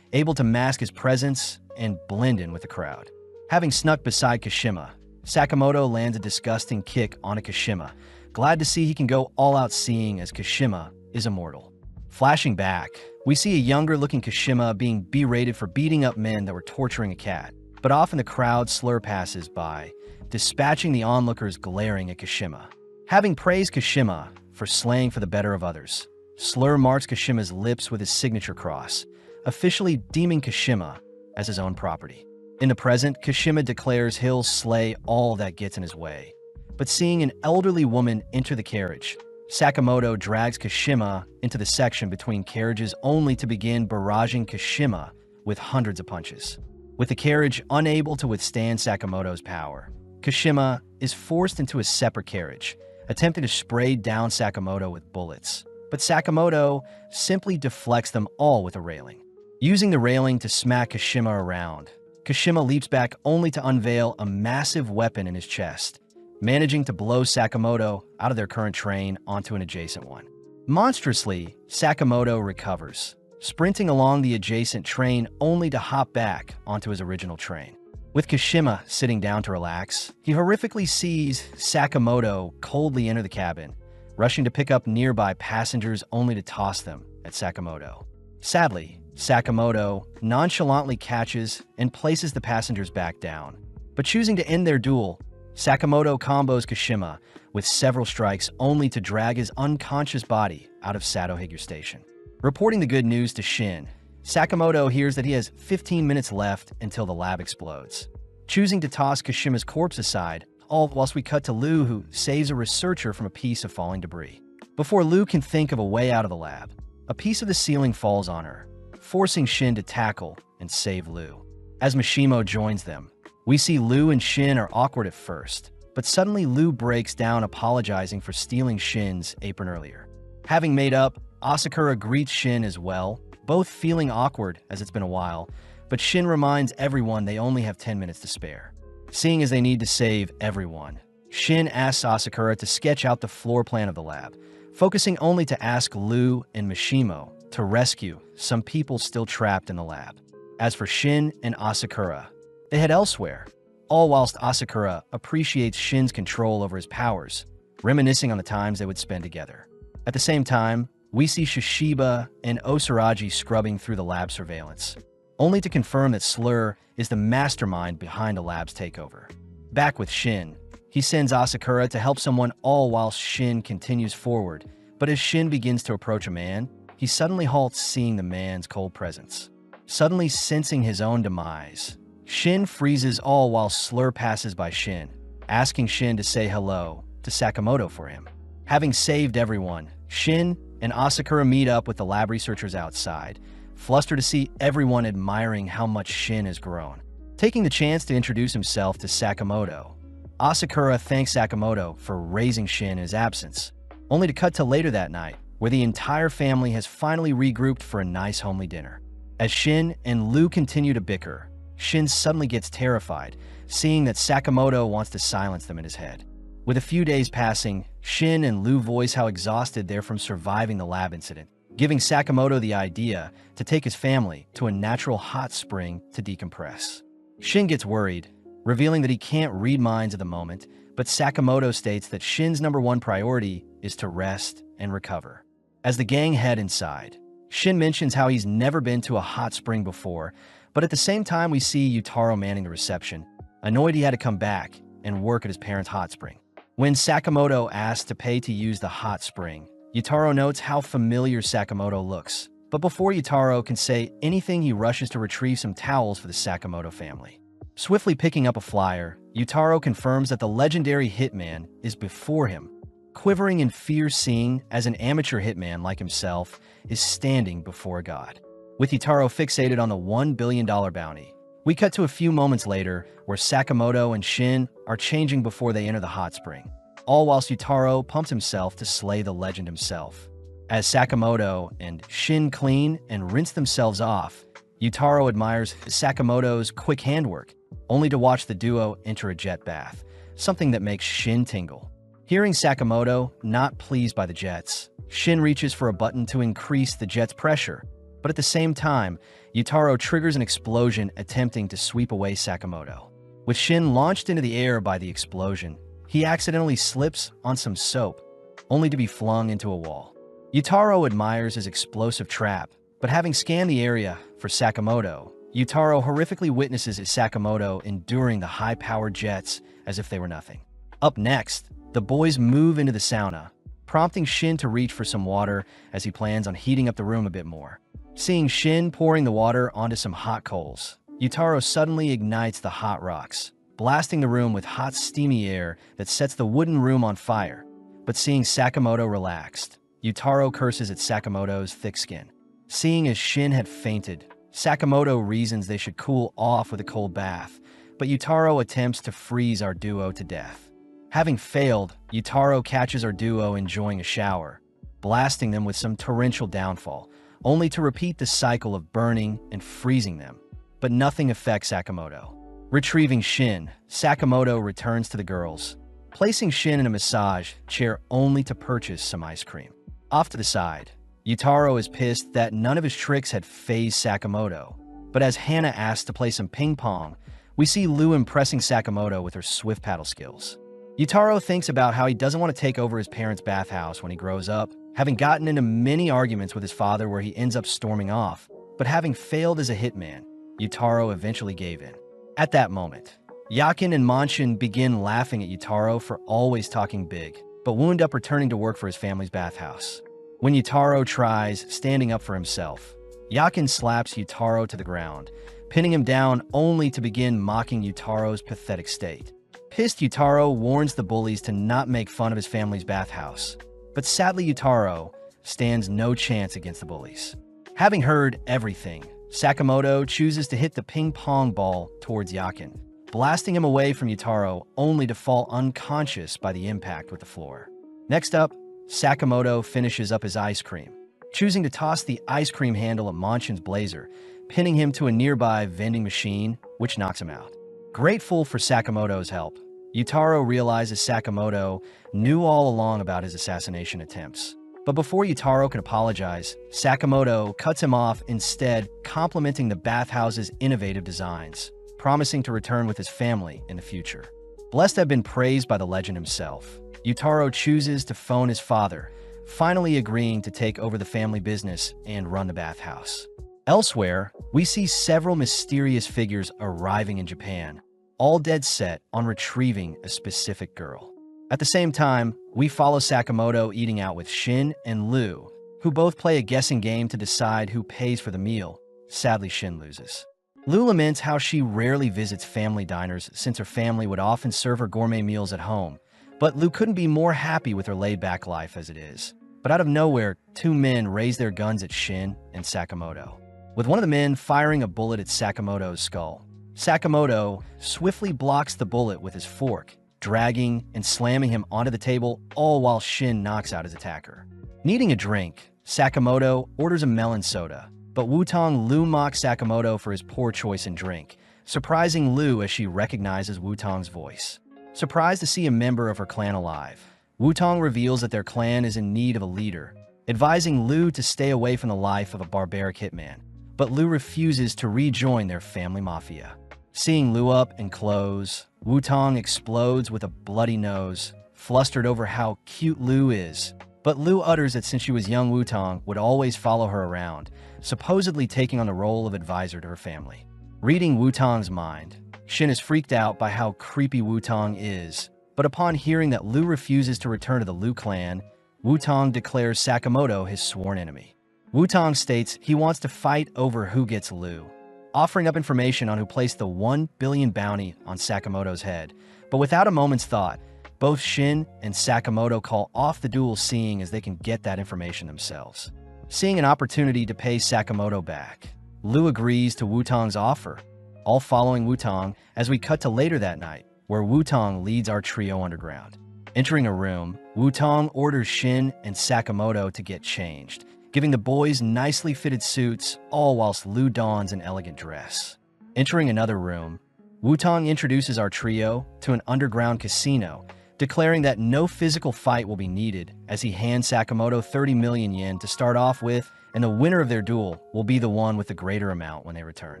able to mask his presence and blend in with the crowd. Having snuck beside Kashima, Sakamoto lands a disgusting kick on Kashima, glad to see he can go all out seeing as Kashima is immortal. Flashing back, we see a younger-looking Kashima being berated for beating up men that were torturing a cat, but often the crowd Slur passes by, dispatching the onlookers glaring at Kashima. Having praised Kashima for slaying for the better of others, Slur marks Kashima's lips with his signature cross, officially deeming Kashima as his own property. In the present, Kashima declares he'll slay all that gets in his way. But seeing an elderly woman enter the carriage, Sakamoto drags Kashima into the section between carriages only to begin barraging Kashima with hundreds of punches. With the carriage unable to withstand Sakamoto's power, Kashima is forced into a separate carriage, attempting to spray down Sakamoto with bullets. But Sakamoto simply deflects them all with a railing. Using the railing to smack Kashima around, Kashima leaps back only to unveil a massive weapon in his chest, managing to blow Sakamoto out of their current train onto an adjacent one. Monstrously, Sakamoto recovers, sprinting along the adjacent train only to hop back onto his original train. With Kashima sitting down to relax, he horrifically sees Sakamoto coldly enter the cabin, rushing to pick up nearby passengers only to toss them at Sakamoto. Sadly, Sakamoto nonchalantly catches and places the passengers back down. But choosing to end their duel, Sakamoto combos Kashima with several strikes only to drag his unconscious body out of Sato Higure Station. Reporting the good news to Shin, Sakamoto hears that he has 15 minutes left until the lab explodes. Choosing to toss Kashima's corpse aside, all whilst we cut to Lu, who saves a researcher from a piece of falling debris. Before Lu can think of a way out of the lab, a piece of the ceiling falls on her, forcing Shin to tackle and save Lu. As Mishimo joins them, we see Lu and Shin are awkward at first, but suddenly Lu breaks down apologizing for stealing Shin's apron earlier. Having made up, Asakura greets Shin as well, both feeling awkward as it's been a while, but Shin reminds everyone they only have 10 minutes to spare. Seeing as they need to save everyone, Shin asks Asakura to sketch out the floor plan of the lab, focusing only to ask Lu and Mishimo to rescue some people still trapped in the lab. As for Shin and Asakura, they head elsewhere, all whilst Asakura appreciates Shin's control over his powers, reminiscing on the times they would spend together. At the same time, we see Shishiba and Osaraji scrubbing through the lab surveillance, only to confirm that Slur is the mastermind behind the lab's takeover. Back with Shin, he sends Asakura to help someone all whilst Shin continues forward But as Shin begins to approach a man, he suddenly halts, seeing the man's cold presence. Suddenly sensing his own demise, Shin freezes, all while Slur passes by Shin, asking Shin to say hello to Sakamoto for him. Having saved everyone, Shin and Asakura meet up with the lab researchers outside, flustered to see everyone admiring how much Shin has grown. Taking the chance to introduce himself to Sakamoto, Asakura thanks Sakamoto for raising Shin in his absence, only to cut to later that night, where the entire family has finally regrouped for a nice homely dinner. As Shin and Lu continue to bicker, Shin suddenly gets terrified, seeing that Sakamoto wants to silence them in his head. With a few days passing, Shin and Lu voice how exhausted they're from surviving the lab incident, giving Sakamoto the idea to take his family to a natural hot spring to decompress. Shin gets worried, revealing that he can't read minds at the moment, but Sakamoto states that Shin's #1 priority is to rest and recover. As the gang head inside, Shin mentions how he's never been to a hot spring before, but at the same time we see Yutaro manning the reception, annoyed he had to come back and work at his parents' hot spring. When Sakamoto asks to pay to use the hot spring, Yutaro notes how familiar Sakamoto looks, but before Yutaro can say anything, he rushes to retrieve some towels for the Sakamoto family. Swiftly picking up a flyer, Yutaro confirms that the legendary Hitman is before him, quivering in fear, seeing as an amateur hitman like himself is standing before God. With Yutaro fixated on the $1 billion bounty, we cut to a few moments later where Sakamoto and Shin are changing before they enter the hot spring, all whilst Yutaro pumps himself to slay the legend himself. As Sakamoto and Shin clean and rinse themselves off, Yutaro admires Sakamoto's quick handwork, only to watch the duo enter a jet bath, something that makes Shin tingle. Hearing Sakamoto not pleased by the jets, Shin reaches for a button to increase the jet's pressure, but at the same time, Yutaro triggers an explosion attempting to sweep away Sakamoto. With Shin launched into the air by the explosion, he accidentally slips on some soap, only to be flung into a wall. Yutaro admires his explosive trap, but having scanned the area for Sakamoto, Yutaro horrifically witnesses Sakamoto enduring the high-powered jets as if they were nothing. Up next, the boys move into the sauna, prompting Shin to reach for some water as he plans on heating up the room a bit more. Seeing Shin pouring the water onto some hot coals, Yutaro suddenly ignites the hot rocks, blasting the room with hot steamy air that sets the wooden room on fire. But seeing Sakamoto relaxed, Yutaro curses at Sakamoto's thick skin. Seeing as Shin had fainted, Sakamoto reasons they should cool off with a cold bath, but Yutaro attempts to freeze our duo to death. Having failed, Yutaro catches our duo enjoying a shower, blasting them with some torrential downfall, only to repeat the cycle of burning and freezing them. But nothing affects Sakamoto. Retrieving Shin, Sakamoto returns to the girls, placing Shin in a massage chair only to purchase some ice cream. Off to the side, Yutaro is pissed that none of his tricks had fazed Sakamoto, but as Hana asks to play some ping pong, we see Lu impressing Sakamoto with her swift paddle skills. Yutaro thinks about how he doesn't want to take over his parents' bathhouse when he grows up, having gotten into many arguments with his father where he ends up storming off, but having failed as a hitman, Yutaro eventually gave in. At that moment, Yakin and Manshin begin laughing at Yutaro for always talking big, but wound up returning to work for his family's bathhouse. When Yutaro tries standing up for himself, Yakin slaps Yutaro to the ground, pinning him down only to begin mocking Yutaro's pathetic state. Pissed, Yutaro warns the bullies to not make fun of his family's bathhouse, but sadly Yutaro stands no chance against the bullies. Having heard everything, Sakamoto chooses to hit the ping pong ball towards Yakin, blasting him away from Yutaro only to fall unconscious by the impact with the floor. Next up, Sakamoto finishes up his ice cream, choosing to toss the ice cream handle at Manshin's blazer, pinning him to a nearby vending machine, which knocks him out. Grateful for Sakamoto's help, Yutaro realizes Sakamoto knew all along about his assassination attempts. But before Yutaro can apologize, Sakamoto cuts him off, instead complimenting the bathhouse's innovative designs, promising to return with his family in the future. Blessed to have been praised by the legend himself, Yutaro chooses to phone his father, finally agreeing to take over the family business and run the bathhouse. Elsewhere, we see several mysterious figures arriving in Japan, all dead set on retrieving a specific girl. At the same time, we follow Sakamoto eating out with Shin and Lu, who both play a guessing game to decide who pays for the meal. Sadly, Shin loses. Lu laments how she rarely visits family diners since her family would often serve her gourmet meals at home, but Lu couldn't be more happy with her laid-back life as it is. But out of nowhere, two men raise their guns at Shin and Sakamoto, with one of the men firing a bullet at Sakamoto's skull. Sakamoto swiftly blocks the bullet with his fork, dragging and slamming him onto the table, all while Shin knocks out his attacker. Needing a drink, Sakamoto orders a melon soda, but Wutong Lu mocks Sakamoto for his poor choice in drink, surprising Lu as she recognizes Wutong's voice. Surprised to see a member of her clan alive, Wutong reveals that their clan is in need of a leader, advising Lu to stay away from the life of a barbaric hitman, but Lu refuses to rejoin their family mafia. Seeing Lu up in clothes, Wutong explodes with a bloody nose, flustered over how cute Lu is. But Lu utters that since she was young, Wutong would always follow her around, supposedly taking on the role of advisor to her family. Reading Wutong's mind, Shin is freaked out by how creepy Wutong is, but upon hearing that Lu refuses to return to the Lu clan, Wutong declares Sakamoto his sworn enemy. Wutong states he wants to fight over who gets Lu, offering up information on who placed the 1 billion bounty on Sakamoto's head. But without a moment's thought, both Shin and Sakamoto call off the duel, seeing as they can get that information themselves. Seeing an opportunity to pay Sakamoto back, Lu agrees to Wutong's offer, all following Wutong as we cut to later that night, where Wutong leads our trio underground. Entering a room, Wutong orders Shin and Sakamoto to get changed, giving the boys nicely fitted suits, all whilst Lu dons an elegant dress. Entering another room, Wutong introduces our trio to an underground casino, declaring that no physical fight will be needed as he hands Sakamoto 30 million yen to start off with, and the winner of their duel will be the one with the greater amount when they return.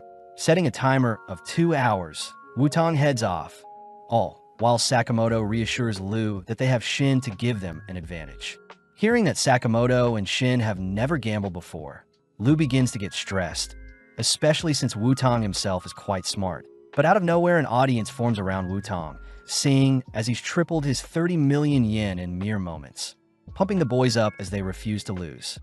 Setting a timer of 2 hours, Wutong heads off, all while Sakamoto reassures Lu that they have Shin to give them an advantage. Hearing that Sakamoto and Shin have never gambled before, Lu begins to get stressed, especially since Wutong himself is quite smart. But out of nowhere, an audience forms around Wutong, seeing as he's tripled his 30 million yen in mere moments, pumping the boys up as they refuse to lose.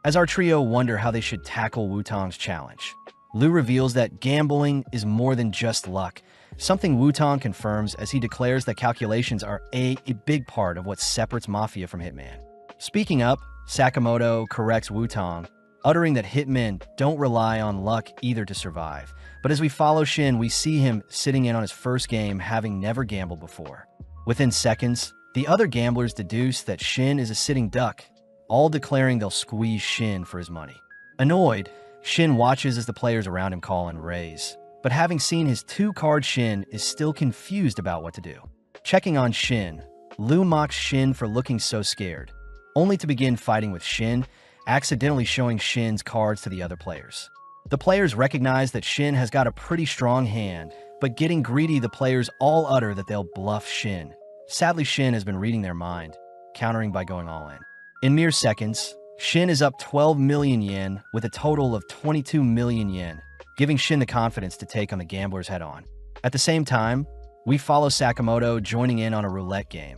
As our trio wonder how they should tackle Wutong's challenge, Lu reveals that gambling is more than just luck, something Wutong confirms as he declares that calculations are a big part of what separates Mafia from Hitman. Speaking up, Sakamoto corrects Wutong, uttering that hitmen don't rely on luck either to survive. But as we follow Shin, we see him sitting in on his first game, having never gambled before. Within seconds, the other gamblers deduce that Shin is a sitting duck, all declaring they'll squeeze Shin for his money. Annoyed, Shin watches as the players around him call and raise, but having seen his 2-card, Shin is still confused about what to do. Checking on Shin, Lu mocks Shin for looking so scared, only to begin fighting with Shin, accidentally showing Shin's cards to the other players. The players recognize that Shin has got a pretty strong hand, but getting greedy, the players all utter that they'll bluff Shin. Sadly, Shin has been reading their mind, countering by going all in. In mere seconds, Shin is up 12 million yen with a total of 22 million yen, giving Shin the confidence to take on the gamblers head-on. At the same time, we follow Sakamoto joining in on a roulette game,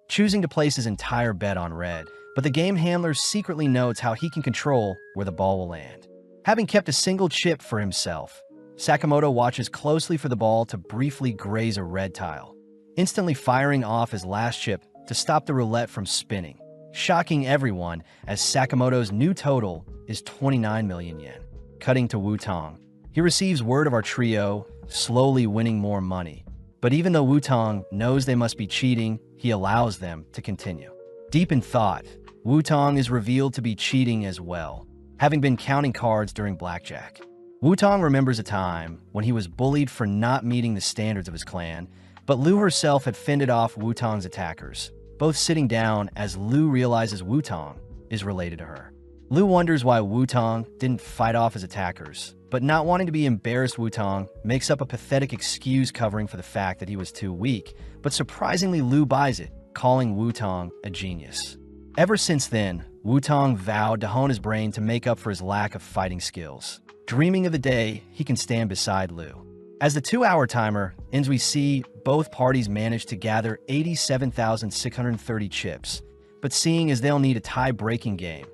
choosing to place his entire bet on red, but the game handler secretly notes how he can control where the ball will land. Having kept a single chip for himself, Sakamoto watches closely for the ball to briefly graze a red tile, instantly firing off his last chip to stop the roulette from spinning, shocking everyone as Sakamoto's new total is 29 million yen. Cutting to Wutong, he receives word of our trio slowly winning more money, but even though Wutong knows they must be cheating, he allows them to continue. Deep in thought, Wutong is revealed to be cheating as well, having been counting cards during blackjack. Wutong remembers a time when he was bullied for not meeting the standards of his clan, but Lu herself had fended off Wutong's attackers, both sitting down as Lu realizes Wutong is related to her. Lu wonders why Wutong didn't fight off his attackers, but not wanting to be embarrassed, Wutong makes up a pathetic excuse covering for the fact that he was too weak, but surprisingly Lu buys it, calling Wutong a genius. Ever since then, Wutong vowed to hone his brain to make up for his lack of fighting skills, dreaming of the day he can stand beside Lu. As the 2-hour timer ends we see both parties manage to gather 87,630 chips, but seeing as they'll need a tie-breaking game,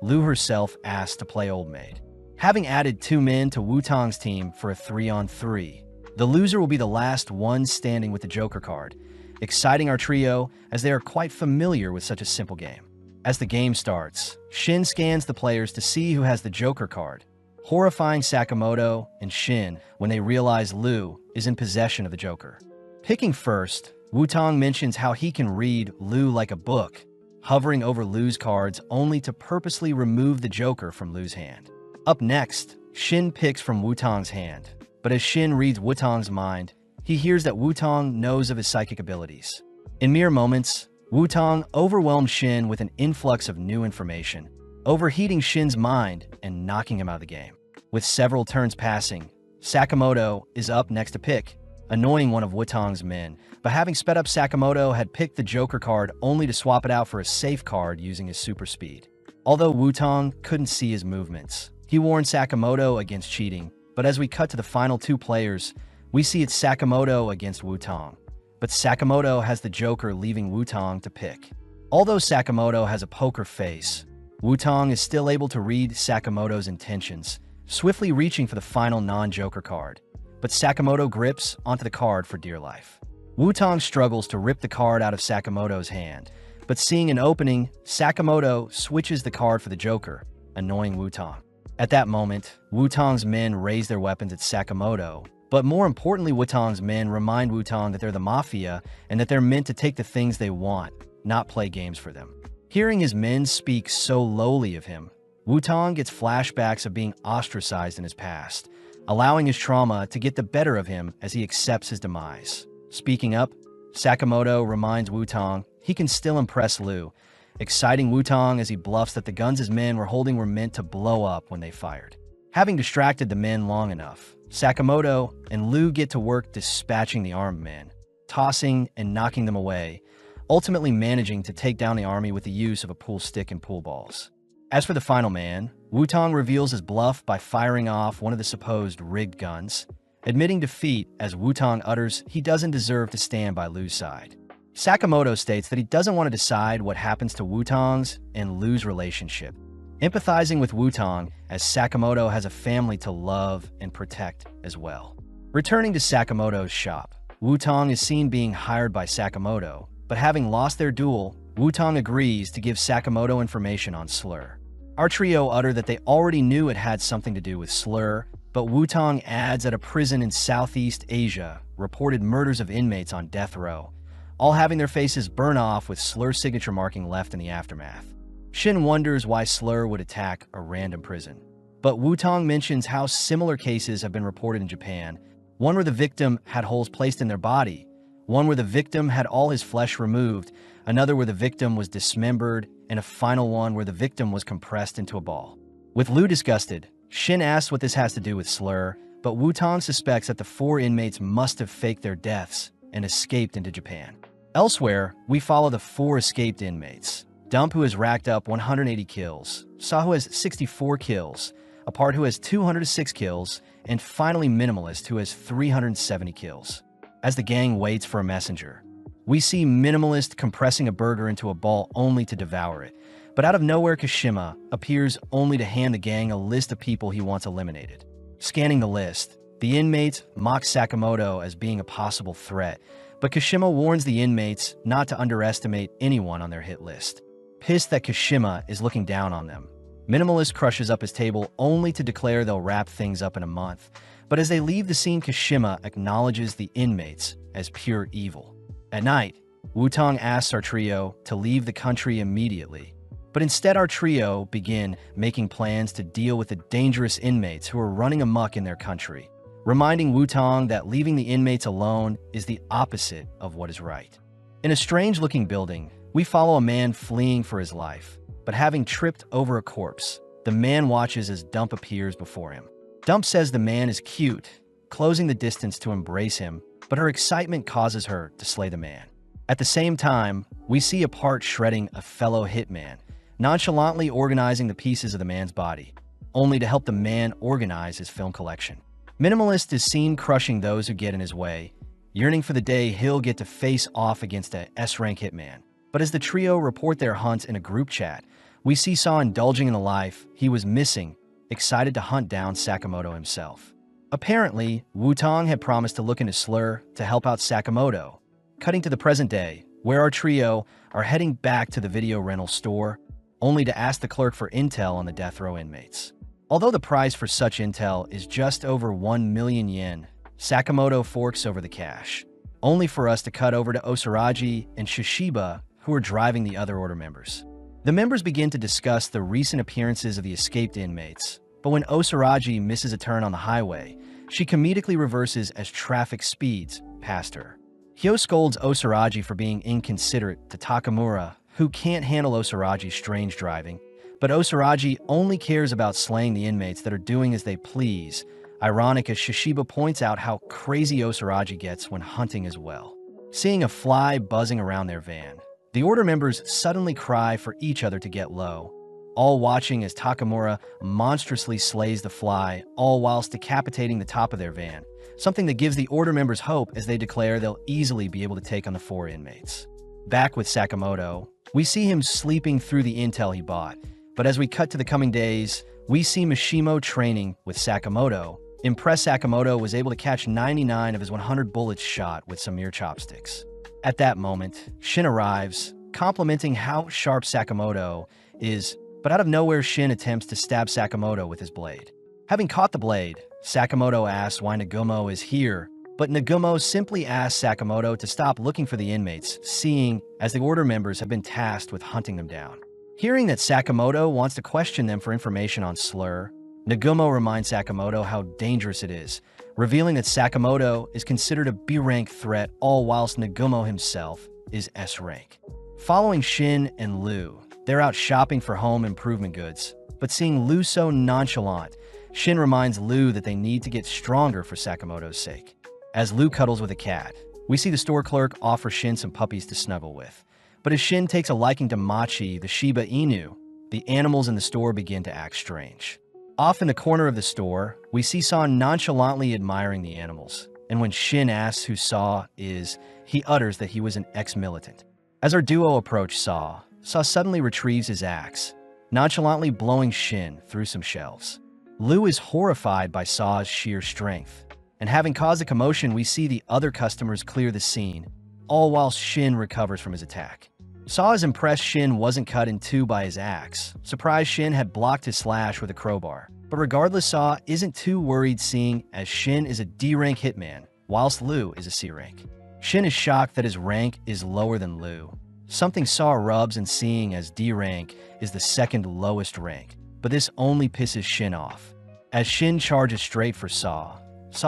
Lu herself asks to play Old Maid. Having added 2 men to Wu-Tang's team for a 3-on-3, the loser will be the last one standing with the Joker card, exciting our trio as they are quite familiar with such a simple game. As the game starts, Shin scans the players to see who has the Joker card, horrifying Sakamoto and Shin when they realize Lu is in possession of the Joker. Picking first, Wu-Tang mentions how he can read Lu like a book, hovering over Lu's cards only to purposely remove the Joker from Lu's hand. Up next, Shin picks from Wu-Tang's hand, but as Shin reads Wu-Tang's mind, he hears that Wu-Tang knows of his psychic abilities. In mere moments, Wu-Tang overwhelms Shin with an influx of new information, overheating Shin's mind and knocking him out of the game. With several turns passing, Sakamoto is up next to pick, annoying one of Wu-Tang's men, but having sped up, Sakamoto had picked the Joker card only to swap it out for a safe card using his super speed. Although Wu-Tang couldn't see his movements, he warned Sakamoto against cheating, but as we cut to the final 2 players, we see it's Sakamoto against Wu-Tang. But Sakamoto has the Joker, leaving Wu-Tang to pick. Although Sakamoto has a poker face, Wu-Tang is still able to read Sakamoto's intentions, swiftly reaching for the final non-Joker card. But Sakamoto grips onto the card for dear life. Wu-Tang struggles to rip the card out of Sakamoto's hand, but seeing an opening, Sakamoto switches the card for the Joker, annoying Wu-Tang. At that moment, Wu-Tang's men raise their weapons at Sakamoto, but more importantly, Wu-Tang's men remind Wu-Tang that they're the Mafia and that they're meant to take the things they want, not play games for them. Hearing his men speak so lowly of him, Wu-Tang gets flashbacks of being ostracized in his past, allowing his trauma to get the better of him as he accepts his demise. Speaking up, Sakamoto reminds Wu-Tang he can still impress Lu, exciting Wu-Tang as he bluffs that the guns his men were holding were meant to blow up when they fired. Having distracted the men long enough, Sakamoto and Lu get to work dispatching the armed men, tossing and knocking them away, ultimately managing to take down the army with the use of a pool stick and pool balls. As for the final man, Wu-Tang reveals his bluff by firing off one of the supposed rigged guns, admitting defeat as Wu-Tang utters he doesn't deserve to stand by Lu's side. Sakamoto states that he doesn't want to decide what happens to Wu-Tang's and Lu's relationship, empathizing with Wu-Tang as Sakamoto has a family to love and protect as well. Returning to Sakamoto's shop, Wu-Tang is seen being hired by Sakamoto, but having lost their duel, Wu-Tang agrees to give Sakamoto information on Slur. Our trio utter that they already knew it had something to do with Slur, but Wu-Tang adds that a prison in Southeast Asia reported murders of inmates on death row, all having their faces burn off with Slur's signature marking left in the aftermath. Shin wonders why Slur would attack a random prison, but Wu-Tang mentions how similar cases have been reported in Japan, one where the victim had holes placed in their body, one where the victim had all his flesh removed, another where the victim was dismembered, and a final one where the victim was compressed into a ball. With Lu disgusted, Shin asks what this has to do with Slur, but Wu-Tang suspects that the 4 inmates must have faked their deaths and escaped into Japan. Elsewhere, we follow the 4 escaped inmates. Dump, who has racked up 180 kills, Saw, who has 64 kills, Apart, who has 206 kills, and finally Minimalist, who has 370 kills. As the gang waits for a messenger, we see Minimalist compressing a burger into a ball only to devour it, but out of nowhere Kashima appears only to hand the gang a list of people he wants eliminated. Scanning the list, the inmates mock Sakamoto as being a possible threat, but Kashima warns the inmates not to underestimate anyone on their hit list. Pissed that Kashima is looking down on them, Minimalist crushes up his table only to declare they'll wrap things up in a month, but as they leave the scene, Kashima acknowledges the inmates as pure evil. At night, Wu-Tang asks our trio to leave the country immediately, but instead our trio begin making plans to deal with the dangerous inmates who are running amok in their country, reminding Wu-Tang that leaving the inmates alone is the opposite of what is right. In a strange-looking building, we follow a man fleeing for his life, but having tripped over a corpse, the man watches as Dump appears before him. Dump says the man is cute, closing the distance to embrace him, but her excitement causes her to slay the man. At the same time, we see Apart shredding a fellow hitman, nonchalantly organizing the pieces of the man's body, only to help the man organize his film collection. Minimalist is seen crushing those who get in his way, yearning for the day he'll get to face off against a S-rank hitman. But as the trio report their hunts in a group chat, we see Saw indulging in the life he was missing, excited to hunt down Sakamoto himself. Apparently, Wu-Tang had promised to look into Slur to help out Sakamoto. Cutting to the present day, where our trio are heading back to the video rental store, only to ask the clerk for intel on the death row inmates. Although the price for such intel is just over 1 million yen, Sakamoto forks over the cash, only for us to cut over to Osaraji and Shishiba, who are driving the other order members. The members begin to discuss the recent appearances of the escaped inmates, but when Osaraji misses a turn on the highway, she comedically reverses as traffic speeds past her. Hyo scolds Osaraji for being inconsiderate to Takamura, who can't handle Osaraji's strange driving, but Osaraji only cares about slaying the inmates that are doing as they please, ironic as Shishiba points out how crazy Osaraji gets when hunting as well. Seeing a fly buzzing around their van, the order members suddenly cry for each other to get low, all watching as Takamura monstrously slays the fly, all whilst decapitating the top of their van, something that gives the order members hope as they declare they'll easily be able to take on the 4 inmates. Back with Sakamoto, we see him sleeping through the intel he bought, but as we cut to the coming days, we see Mishimo training with Sakamoto. Impressed Sakamoto was able to catch 99 of his 100 bullets shot with some mere chopsticks. At that moment, Shin arrives, complimenting how sharp Sakamoto is, but out of nowhere Shin attempts to stab Sakamoto with his blade. Having caught the blade, Sakamoto asks why Nagumo is here, but Nagumo simply asks Sakamoto to stop looking for the inmates, seeing as the order members have been tasked with hunting them down. Hearing that Sakamoto wants to question them for information on Slur, Nagumo reminds Sakamoto how dangerous it is, revealing that Sakamoto is considered a B-rank threat, all whilst Nagumo himself is S-rank. Following Shin and Liu, they're out shopping for home improvement goods, but seeing Liu so nonchalant, Shin reminds Liu that they need to get stronger for Sakamoto's sake. As Liu cuddles with a cat, we see the store clerk offer Shin some puppies to snuggle with. But as Shin takes a liking to Machi, the Shiba Inu, the animals in the store begin to act strange. Off in the corner of the store, we see Saw nonchalantly admiring the animals, and when Shin asks who Saw is, he utters that he was an ex-militant. As our duo approach Saw suddenly retrieves his axe, nonchalantly blowing Shin through some shelves. Liu is horrified by Saw's sheer strength, and having caused a commotion, we see the other customers clear the scene, all whilst Shin recovers from his attack. Saw is impressed Shin wasn't cut in two by his axe, surprised Shin had blocked his slash with a crowbar. But regardless, Saw isn't too worried seeing as Shin is a D-rank hitman, whilst Liu is a C-rank. Shin is shocked that his rank is lower than Liu, something Saw rubs in seeing as D-rank is the second lowest rank, but this only pisses Shin off. As Shin charges straight for Saw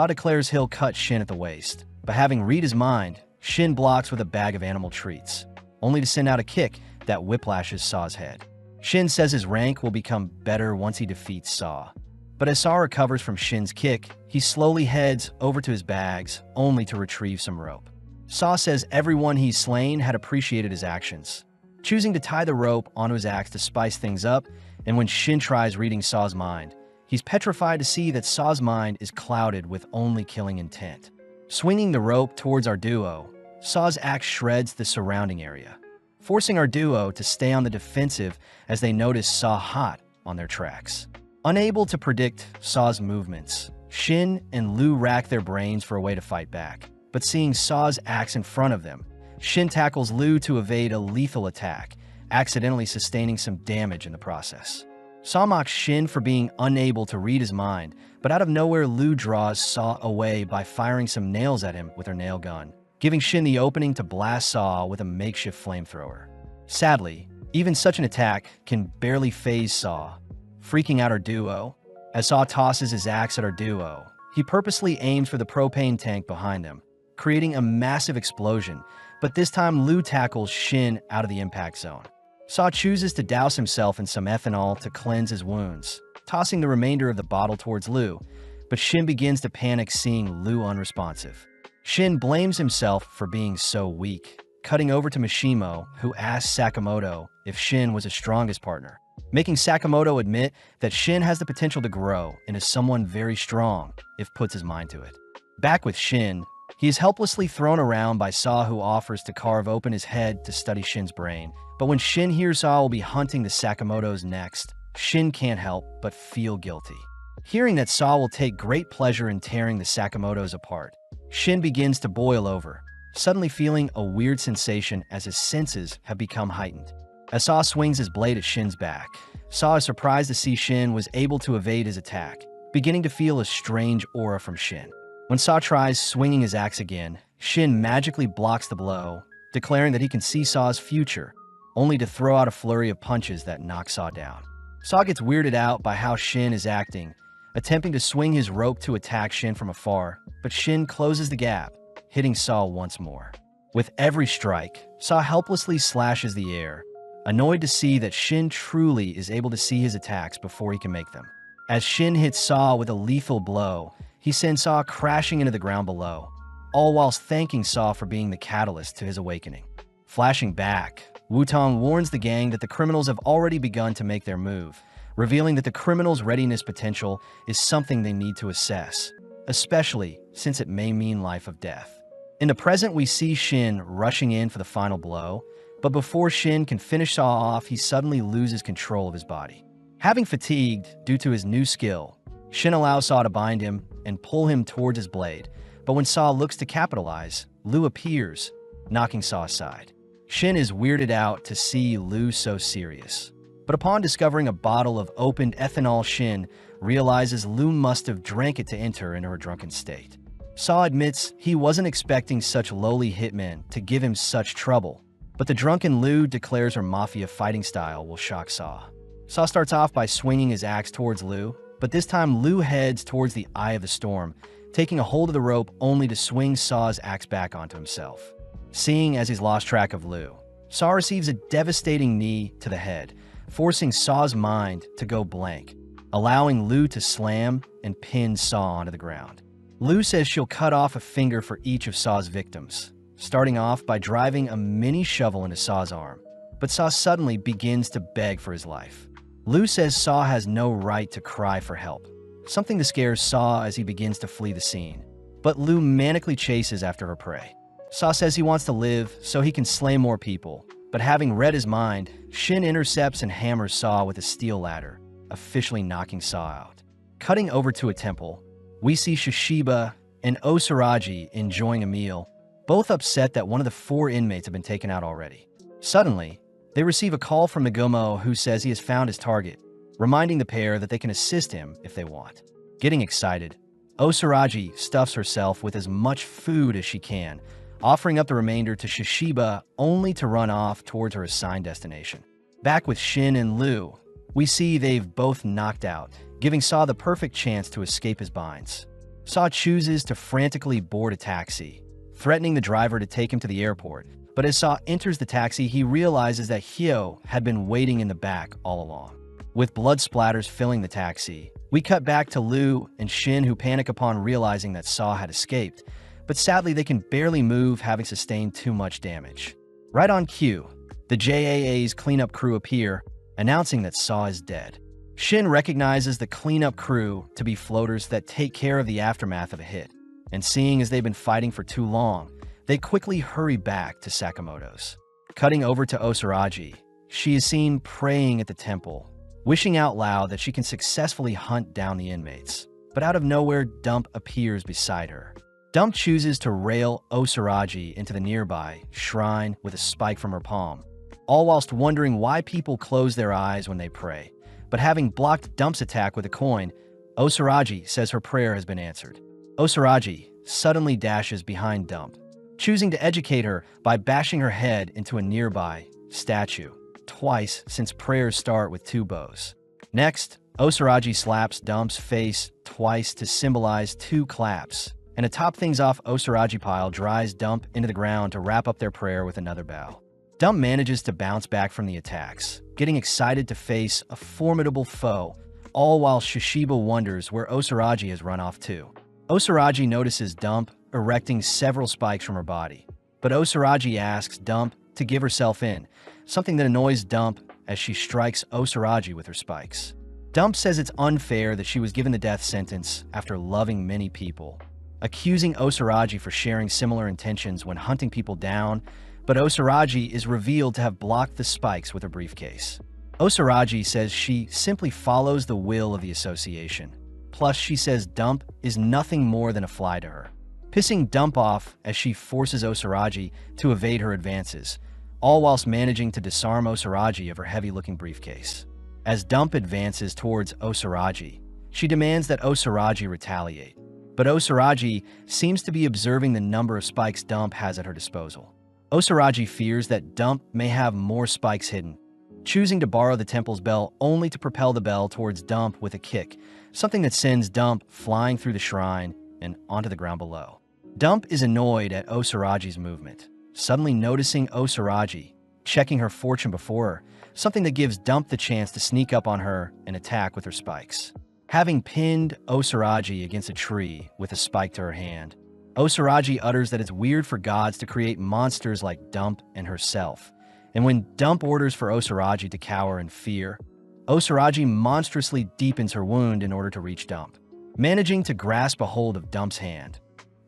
declares he'll cut Shin at the waist, but having read his mind, Shin blocks with a bag of animal treats, only to send out a kick that whiplashes Saw's head. Shin says his rank will become better once he defeats Saw. But as Saw recovers from Shin's kick, he slowly heads over to his bags, only to retrieve some rope. Saw says everyone he's slain had appreciated his actions, choosing to tie the rope onto his axe to spice things up, and when Shin tries reading Saw's mind, he's petrified to see that Saw's mind is clouded with only killing intent. Swinging the rope towards our duo, Saw's axe shreds the surrounding area, forcing our duo to stay on the defensive as they notice Saw hot on their tracks. Unable to predict Saw's movements, Shin and Liu rack their brains for a way to fight back, but seeing Saw's axe in front of them, Shin tackles Liu to evade a lethal attack, accidentally sustaining some damage in the process. Saw mocks Shin for being unable to read his mind, but out of nowhere Liu draws Saw away by firing some nails at him with her nail gun, giving Shin the opening to blast Saw with a makeshift flamethrower. Sadly, even such an attack can barely phase Saw, freaking out our duo. As Saw tosses his axe at our duo, he purposely aims for the propane tank behind them, creating a massive explosion, but this time Liu tackles Shin out of the impact zone. Saw chooses to douse himself in some ethanol to cleanse his wounds, tossing the remainder of the bottle towards Liu, but Shin begins to panic seeing Liu unresponsive. Shin blames himself for being so weak, cutting over to Mishimo, who asks Sakamoto if Shin was his strongest partner, making Sakamoto admit that Shin has the potential to grow into someone very strong if puts his mind to it. Back with Shin, He is helplessly thrown around by Saw, who offers to carve open his head to study Shin's brain. But when Shin hears Saw will be hunting the Sakamotos next, Shin can't help but feel guilty. Hearing that Saw will take great pleasure in tearing the Sakamotos apart, Shin begins to boil over, suddenly feeling a weird sensation as his senses have become heightened. As Saw swings his blade at Shin's back, Saw is surprised to see Shin was able to evade his attack, beginning to feel a strange aura from Shin. When Saw tries swinging his axe again, Shin magically blocks the blow, declaring that he can see Saw's future, only to throw out a flurry of punches that knock Saw down. Saw gets weirded out by how Shin is acting, attempting to swing his rope to attack Shin from afar, but Shin closes the gap, hitting Saw once more. With every strike, Saw helplessly slashes the air, annoyed to see that Shin truly is able to see his attacks before he can make them. As Shin hits Saw with a lethal blow, he sends Saw crashing into the ground below, all whilst thanking Saw for being the catalyst to his awakening. Flashing back, Wutong warns the gang that the criminals have already begun to make their move, revealing that the criminals' readiness potential is something they need to assess, especially since it may mean life or death. In the present, we see Shin rushing in for the final blow, but before Shin can finish Saw off, he suddenly loses control of his body. Having fatigued due to his new skill, Shin allows Saw to bind him and pull him towards his blade, but when Saw looks to capitalize, Liu appears, knocking Saw aside. Shin is weirded out to see Liu so serious, but upon discovering a bottle of opened ethanol, Shin realizes Liu must have drank it to enter into her drunken state. Saw admits he wasn't expecting such lowly hitmen to give him such trouble, but the drunken Liu declares her mafia fighting style will shock Saw. Saw starts off by swinging his axe towards Liu, but this time Liu heads towards the eye of the storm, taking a hold of the rope only to swing Saw's axe back onto himself. Seeing as he's lost track of Liu, Saw receives a devastating knee to the head, forcing Saw's mind to go blank, allowing Liu to slam and pin Saw onto the ground. Liu says she'll cut off a finger for each of Saw's victims, starting off by driving a mini shovel into Saw's arm, but Saw suddenly begins to beg for his life. Liu says Saw has no right to cry for help, something that scares Saw as he begins to flee the scene, but Liu manically chases after her prey. Saw says he wants to live so he can slay more people, but having read his mind, Shin intercepts and hammers Saw with a steel ladder, officially knocking Saw out. Cutting over to a temple, we see Shishiba and Osaraji enjoying a meal, both upset that one of the 4 inmates have been taken out already. Suddenly, they receive a call from Nagumo, who says he has found his target, reminding the pair that they can assist him if they want. Getting excited, Osaraji stuffs herself with as much food as she can, offering up the remainder to Shishiba only to run off towards her assigned destination. Back with Shin and Liu, we see they've both knocked out, giving Saw the perfect chance to escape his binds. Saw chooses to frantically board a taxi, threatening the driver to take him to the airport, but as Saw enters the taxi, he realizes that Hyo had been waiting in the back all along. With blood splatters filling the taxi, we cut back to Liu and Shin, who panic upon realizing that Saw had escaped, but sadly they can barely move, having sustained too much damage. Right on cue, the JAA's cleanup crew appear, announcing that Saw is dead. Shin recognizes the cleanup crew to be floaters that take care of the aftermath of a hit, and seeing as they've been fighting for too long, they quickly hurry back to Sakamoto's. Cutting over to Osaraji, she is seen praying at the temple, wishing out loud that she can successfully hunt down the inmates. But out of nowhere, Dump appears beside her. Dump chooses to rail Osaraji into the nearby shrine with a spike from her palm, all whilst wondering why people close their eyes when they pray. But having blocked Dump's attack with a coin, Osaraji says her prayer has been answered. Osaraji suddenly dashes behind Dump, choosing to educate her by bashing her head into a nearby statue, twice since prayers start with 2 bows. Next, Osaraji slaps Dump's face twice to symbolize 2 claps, and to top things off, Osaraji pile dries Dump into the ground to wrap up their prayer with another bow. Dump manages to bounce back from the attacks, getting excited to face a formidable foe, all while Shishiba wonders where Osaraji has run off to. Osaraji notices Dump erecting several spikes from her body, but Osaraji asks Dump to give herself in, something that annoys Dump as she strikes Osaraji with her spikes. Dump says it's unfair that she was given the death sentence after loving many people. accusing Osaraji for sharing similar intentions when hunting people down, but Osaraji is revealed to have blocked the spikes with her briefcase. Osaraji says she simply follows the will of the association. Plus, she says Dump is nothing more than a fly to her, pissing Dump off as she forces Osaraji to evade her advances, all whilst managing to disarm Osaraji of her heavy-looking briefcase. As Dump advances towards Osaraji, she demands that Osaraji retaliate, but Osaraji seems to be observing the number of spikes Dump has at her disposal. Osaraji fears that Dump may have more spikes hidden, choosing to borrow the temple's bell only to propel the bell towards Dump with a kick, something that sends Dump flying through the shrine and onto the ground below. Dump is annoyed at Osaraji's movement, suddenly noticing Osaraji checking her fortune before her, something that gives Dump the chance to sneak up on her and attack with her spikes. Having pinned Osaraji against a tree with a spike to her hand, Osaraji utters that it's weird for gods to create monsters like Dump and herself, and when Dump orders for Osaraji to cower in fear, Osaraji monstrously deepens her wound in order to reach Dump. Managing to grasp a hold of Dump's hand,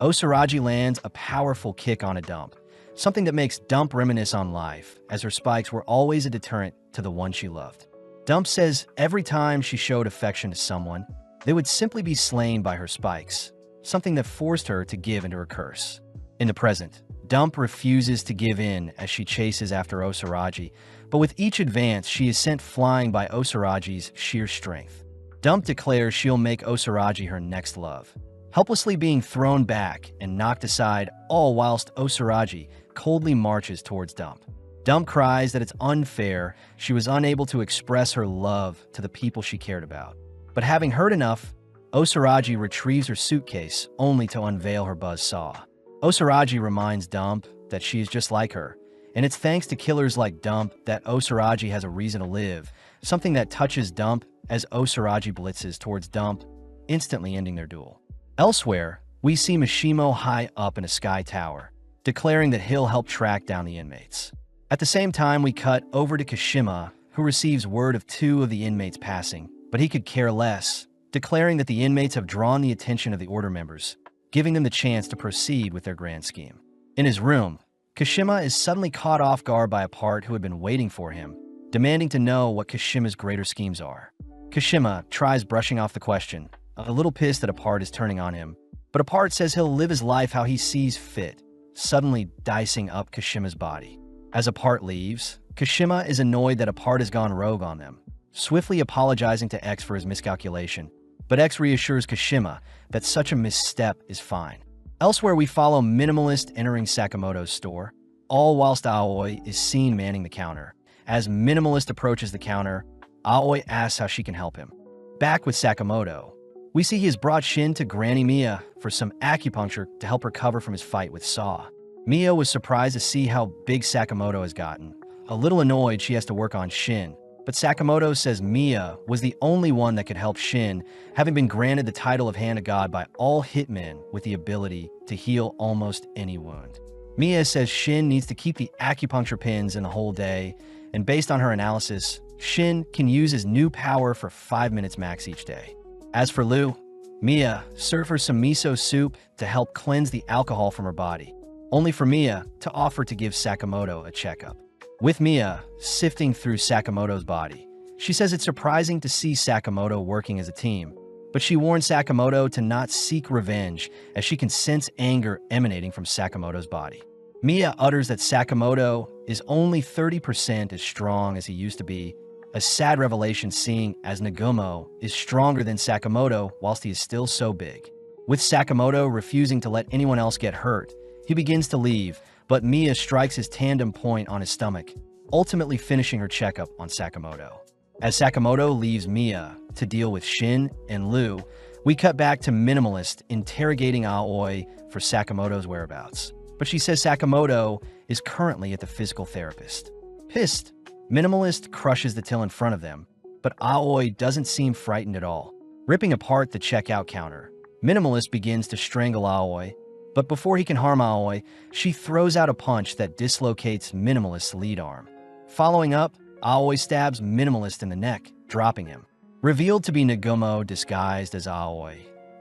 Osaraji lands a powerful kick on a Dump, something that makes Dump reminisce on life, as her spikes were always a deterrent to the one she loved. Dump says every time she showed affection to someone, they would simply be slain by her spikes, something that forced her to give into her curse. In the present, Dump refuses to give in as she chases after Osaraji, but with each advance, she is sent flying by Osaraji's sheer strength. Dump declares she'll make Osaraji her next love, helplessly being thrown back and knocked aside, all whilst Osaraji coldly marches towards Dump. Dump cries that it's unfair she was unable to express her love to the people she cared about. But having heard enough, Osaraji retrieves her suitcase only to unveil her buzzsaw. Osaraji reminds Dump that she is just like her, and it's thanks to killers like Dump that Osaraji has a reason to live, something that touches Dump as Osaraji blitzes towards Dump, instantly ending their duel. Elsewhere, we see Mishimo high up in a sky tower, declaring that he'll help track down the inmates. At the same time, we cut over to Kashima, who receives word of 2 of the inmates passing, but he could care less, declaring that the inmates have drawn the attention of the order members, giving them the chance to proceed with their grand scheme. In his room, Kashima is suddenly caught off guard by a part who had been waiting for him, demanding to know what Kashima's greater schemes are. Kashima tries brushing off the question, a little pissed that a part is turning on him, but a part says he'll live his life how he sees fit, suddenly dicing up Kashima's body. As a part leaves, Kashima is annoyed that a part has gone rogue on them, swiftly apologizing to X for his miscalculation, but X reassures Kashima that such a misstep is fine. Elsewhere, we follow Minimalist entering Sakamoto's store, all whilst Aoi is seen manning the counter. As Minimalist approaches the counter, Aoi asks how she can help him. Back with Sakamoto, we see he has brought Shin to Granny Mia for some acupuncture to help recover from his fight with Saw. Mia was surprised to see how big Sakamoto has gotten. A little annoyed she has to work on Shin, but Sakamoto says Mia was the only one that could help Shin, having been granted the title of Hand of God by all hitmen with the ability to heal almost any wound. Mia says Shin needs to keep the acupuncture pins in the whole day, and based on her analysis, Shin can use his new power for 5 minutes max each day. As for Lu, Mia served her some miso soup to help cleanse the alcohol from her body, only for Mia to offer to give Sakamoto a checkup. With Mia sifting through Sakamoto's body, she says it's surprising to see Sakamoto working as a team, but she warns Sakamoto to not seek revenge as she can sense anger emanating from Sakamoto's body. Mia utters that Sakamoto is only 30% as strong as he used to be, a sad revelation seeing as Nagumo is stronger than Sakamoto whilst he is still so big. With Sakamoto refusing to let anyone else get hurt, he begins to leave, but Mia strikes his tandem point on his stomach, ultimately finishing her checkup on Sakamoto. As Sakamoto leaves Mia to deal with Shin and Lu, we cut back to Minimalist interrogating Aoi for Sakamoto's whereabouts, but she says Sakamoto is currently at the physical therapist. Pissed, Minimalist crushes the till in front of them, but Aoi doesn't seem frightened at all. Ripping apart the checkout counter, Minimalist begins to strangle Aoi, but before he can harm Aoi, she throws out a punch that dislocates Minimalist's lead arm. Following up, Aoi stabs Minimalist in the neck, dropping him. Revealed to be Nagumo disguised as Aoi,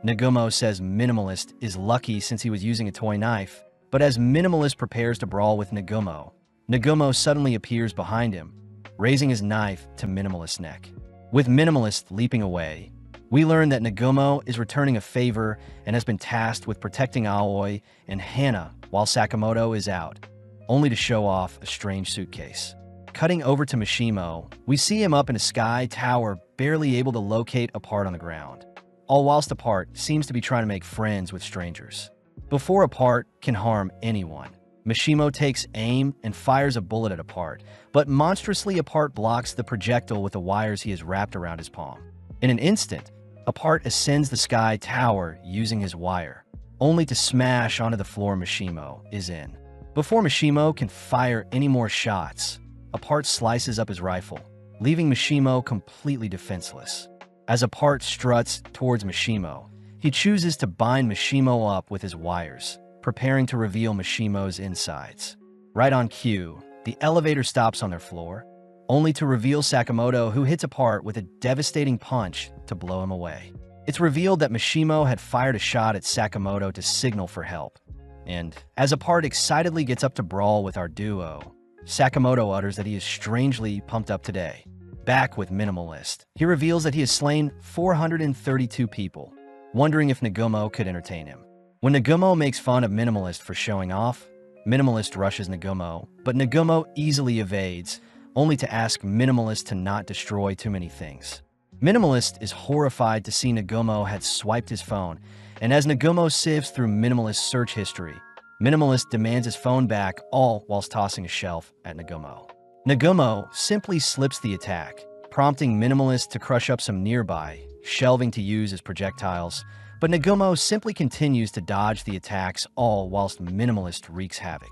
Nagumo says Minimalist is lucky since he was using a toy knife, but as Minimalist prepares to brawl with Nagumo, Nagumo suddenly appears behind him, raising his knife to Minimalist's neck. With Minimalist leaping away, we learn that Nagumo is returning a favor and has been tasked with protecting Aoi and Hana while Sakamoto is out, only to show off a strange suitcase. Cutting over to Mishimo, we see him up in a sky tower, barely able to locate Apart on the ground, all whilst Apart seems to be trying to make friends with strangers. Before Apart can harm anyone, Mishimo takes aim and fires a bullet at Apart, but monstrously Apart blocks the projectile with the wires he has wrapped around his palm. In an instant, Apart ascends the sky tower using his wire, only to smash onto the floor Mishimo is in. Before Mishimo can fire any more shots, Apart slices up his rifle, leaving Mishimo completely defenseless. As Apart struts towards Mishimo, he chooses to bind Mishimo up with his wires, preparing to reveal Mishimo's insides. Right on cue, the elevator stops on their floor, only to reveal Sakamoto, who hits Apart with a devastating punch to blow him away. It's revealed that Mishimo had fired a shot at Sakamoto to signal for help. And as Apart excitedly gets up to brawl with our duo, Sakamoto utters that he is strangely pumped up today. Back with Minimalist, he reveals that he has slain 432 people, wondering if Nagumo could entertain him. When Nagumo makes fun of Minimalist for showing off, Minimalist rushes Nagumo, but Nagumo easily evades, only to ask Minimalist to not destroy too many things. Minimalist is horrified to see Nagumo had swiped his phone, and as Nagumo sifts through Minimalist's search history, Minimalist demands his phone back, all whilst tossing a shelf at Nagumo. Nagumo simply slips the attack, prompting Minimalist to crush up some nearby, shelving to use as projectiles, but Nagumo simply continues to dodge the attacks, all whilst Minimalist wreaks havoc.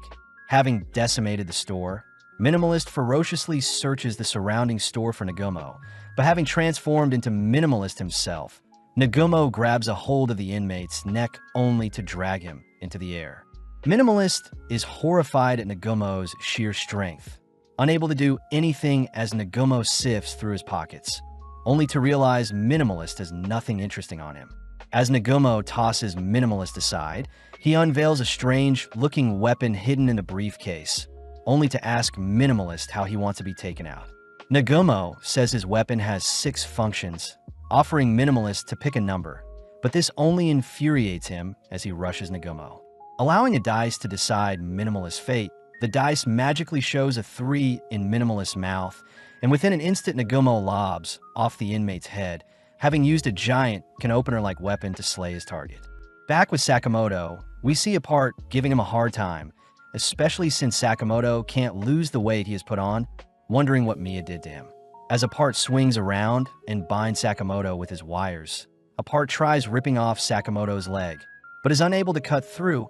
Having decimated the store, Minimalist ferociously searches the surrounding store for Nagumo, but having transformed into Minimalist himself, Nagumo grabs a hold of the inmate's neck only to drag him into the air. Minimalist is horrified at Nagumo's sheer strength, unable to do anything as Nagumo sifts through his pockets, only to realize Minimalist has nothing interesting on him. As Nagumo tosses Minimalist aside, he unveils a strange-looking weapon hidden in the briefcase, only to ask Minimalist how he wants to be taken out. Nagumo says his weapon has 6 functions, offering Minimalist to pick a number, but this only infuriates him as he rushes Nagumo. Allowing a dice to decide Minimalist's fate, the dice magically shows a 3 in Minimalist's mouth, and within an instant Nagumo lobs off the inmate's head, having used a giant can-opener-like weapon to slay his target. Back with Sakamoto, we see Apart giving him a hard time, especially since Sakamoto can't lose the weight he has put on, wondering what Mia did to him. As Apart swings around and binds Sakamoto with his wires, Apart tries ripping off Sakamoto's leg, but is unable to cut through,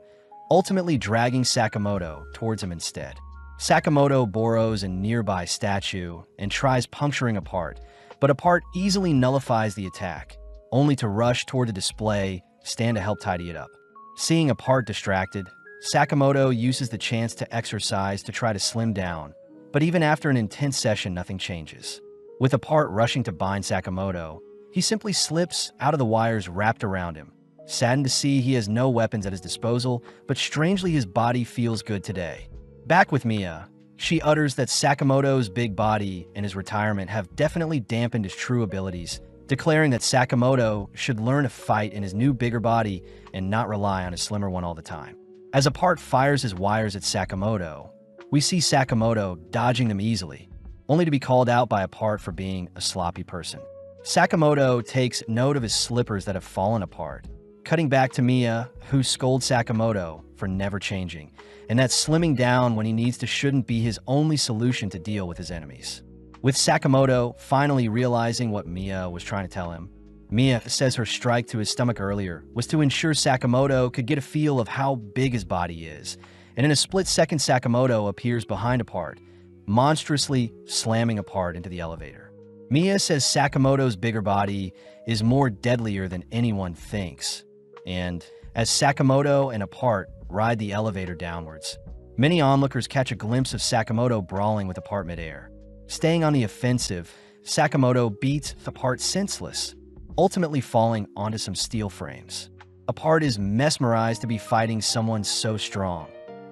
ultimately dragging Sakamoto towards him instead. Sakamoto borrows a nearby statue and tries puncturing Apart, but Apart easily nullifies the attack, only to rush toward the display stand to help tidy it up. Seeing Apart distracted, Sakamoto uses the chance to exercise to try to slim down, but even after an intense session, nothing changes. With Apart rushing to bind Sakamoto, he simply slips out of the wires wrapped around him, saddened to see he has no weapons at his disposal, but strangely his body feels good today. Back with Mia, she utters that Sakamoto's big body and his retirement have definitely dampened his true abilities, declaring that Sakamoto should learn to fight in his new bigger body and not rely on a slimmer one all the time. As Apart fires his wires at Sakamoto, we see Sakamoto dodging them easily, only to be called out by Apart for being a sloppy person. Sakamoto takes note of his slippers that have fallen apart, cutting back to Mia, who scolds Sakamoto for never changing, and that slimming down when he needs to shouldn't be his only solution to deal with his enemies. With Sakamoto finally realizing what Mia was trying to tell him, Mia says her strike to his stomach earlier was to ensure Sakamoto could get a feel of how big his body is, and in a split second Sakamoto appears behind Apart, monstrously slamming Apart into the elevator. Mia says Sakamoto's bigger body is more deadlier than anyone thinks, and as Sakamoto and Apart ride the elevator downwards, many onlookers catch a glimpse of Sakamoto brawling with Apart midair. Staying on the offensive, Sakamoto beats Apart senseless, ultimately falling onto some steel frames. A part is mesmerized to be fighting someone so strong,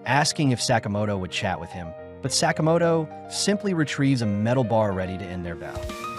asking if Sakamoto would chat with him, but Sakamoto simply retrieves a metal bar ready to end their bout.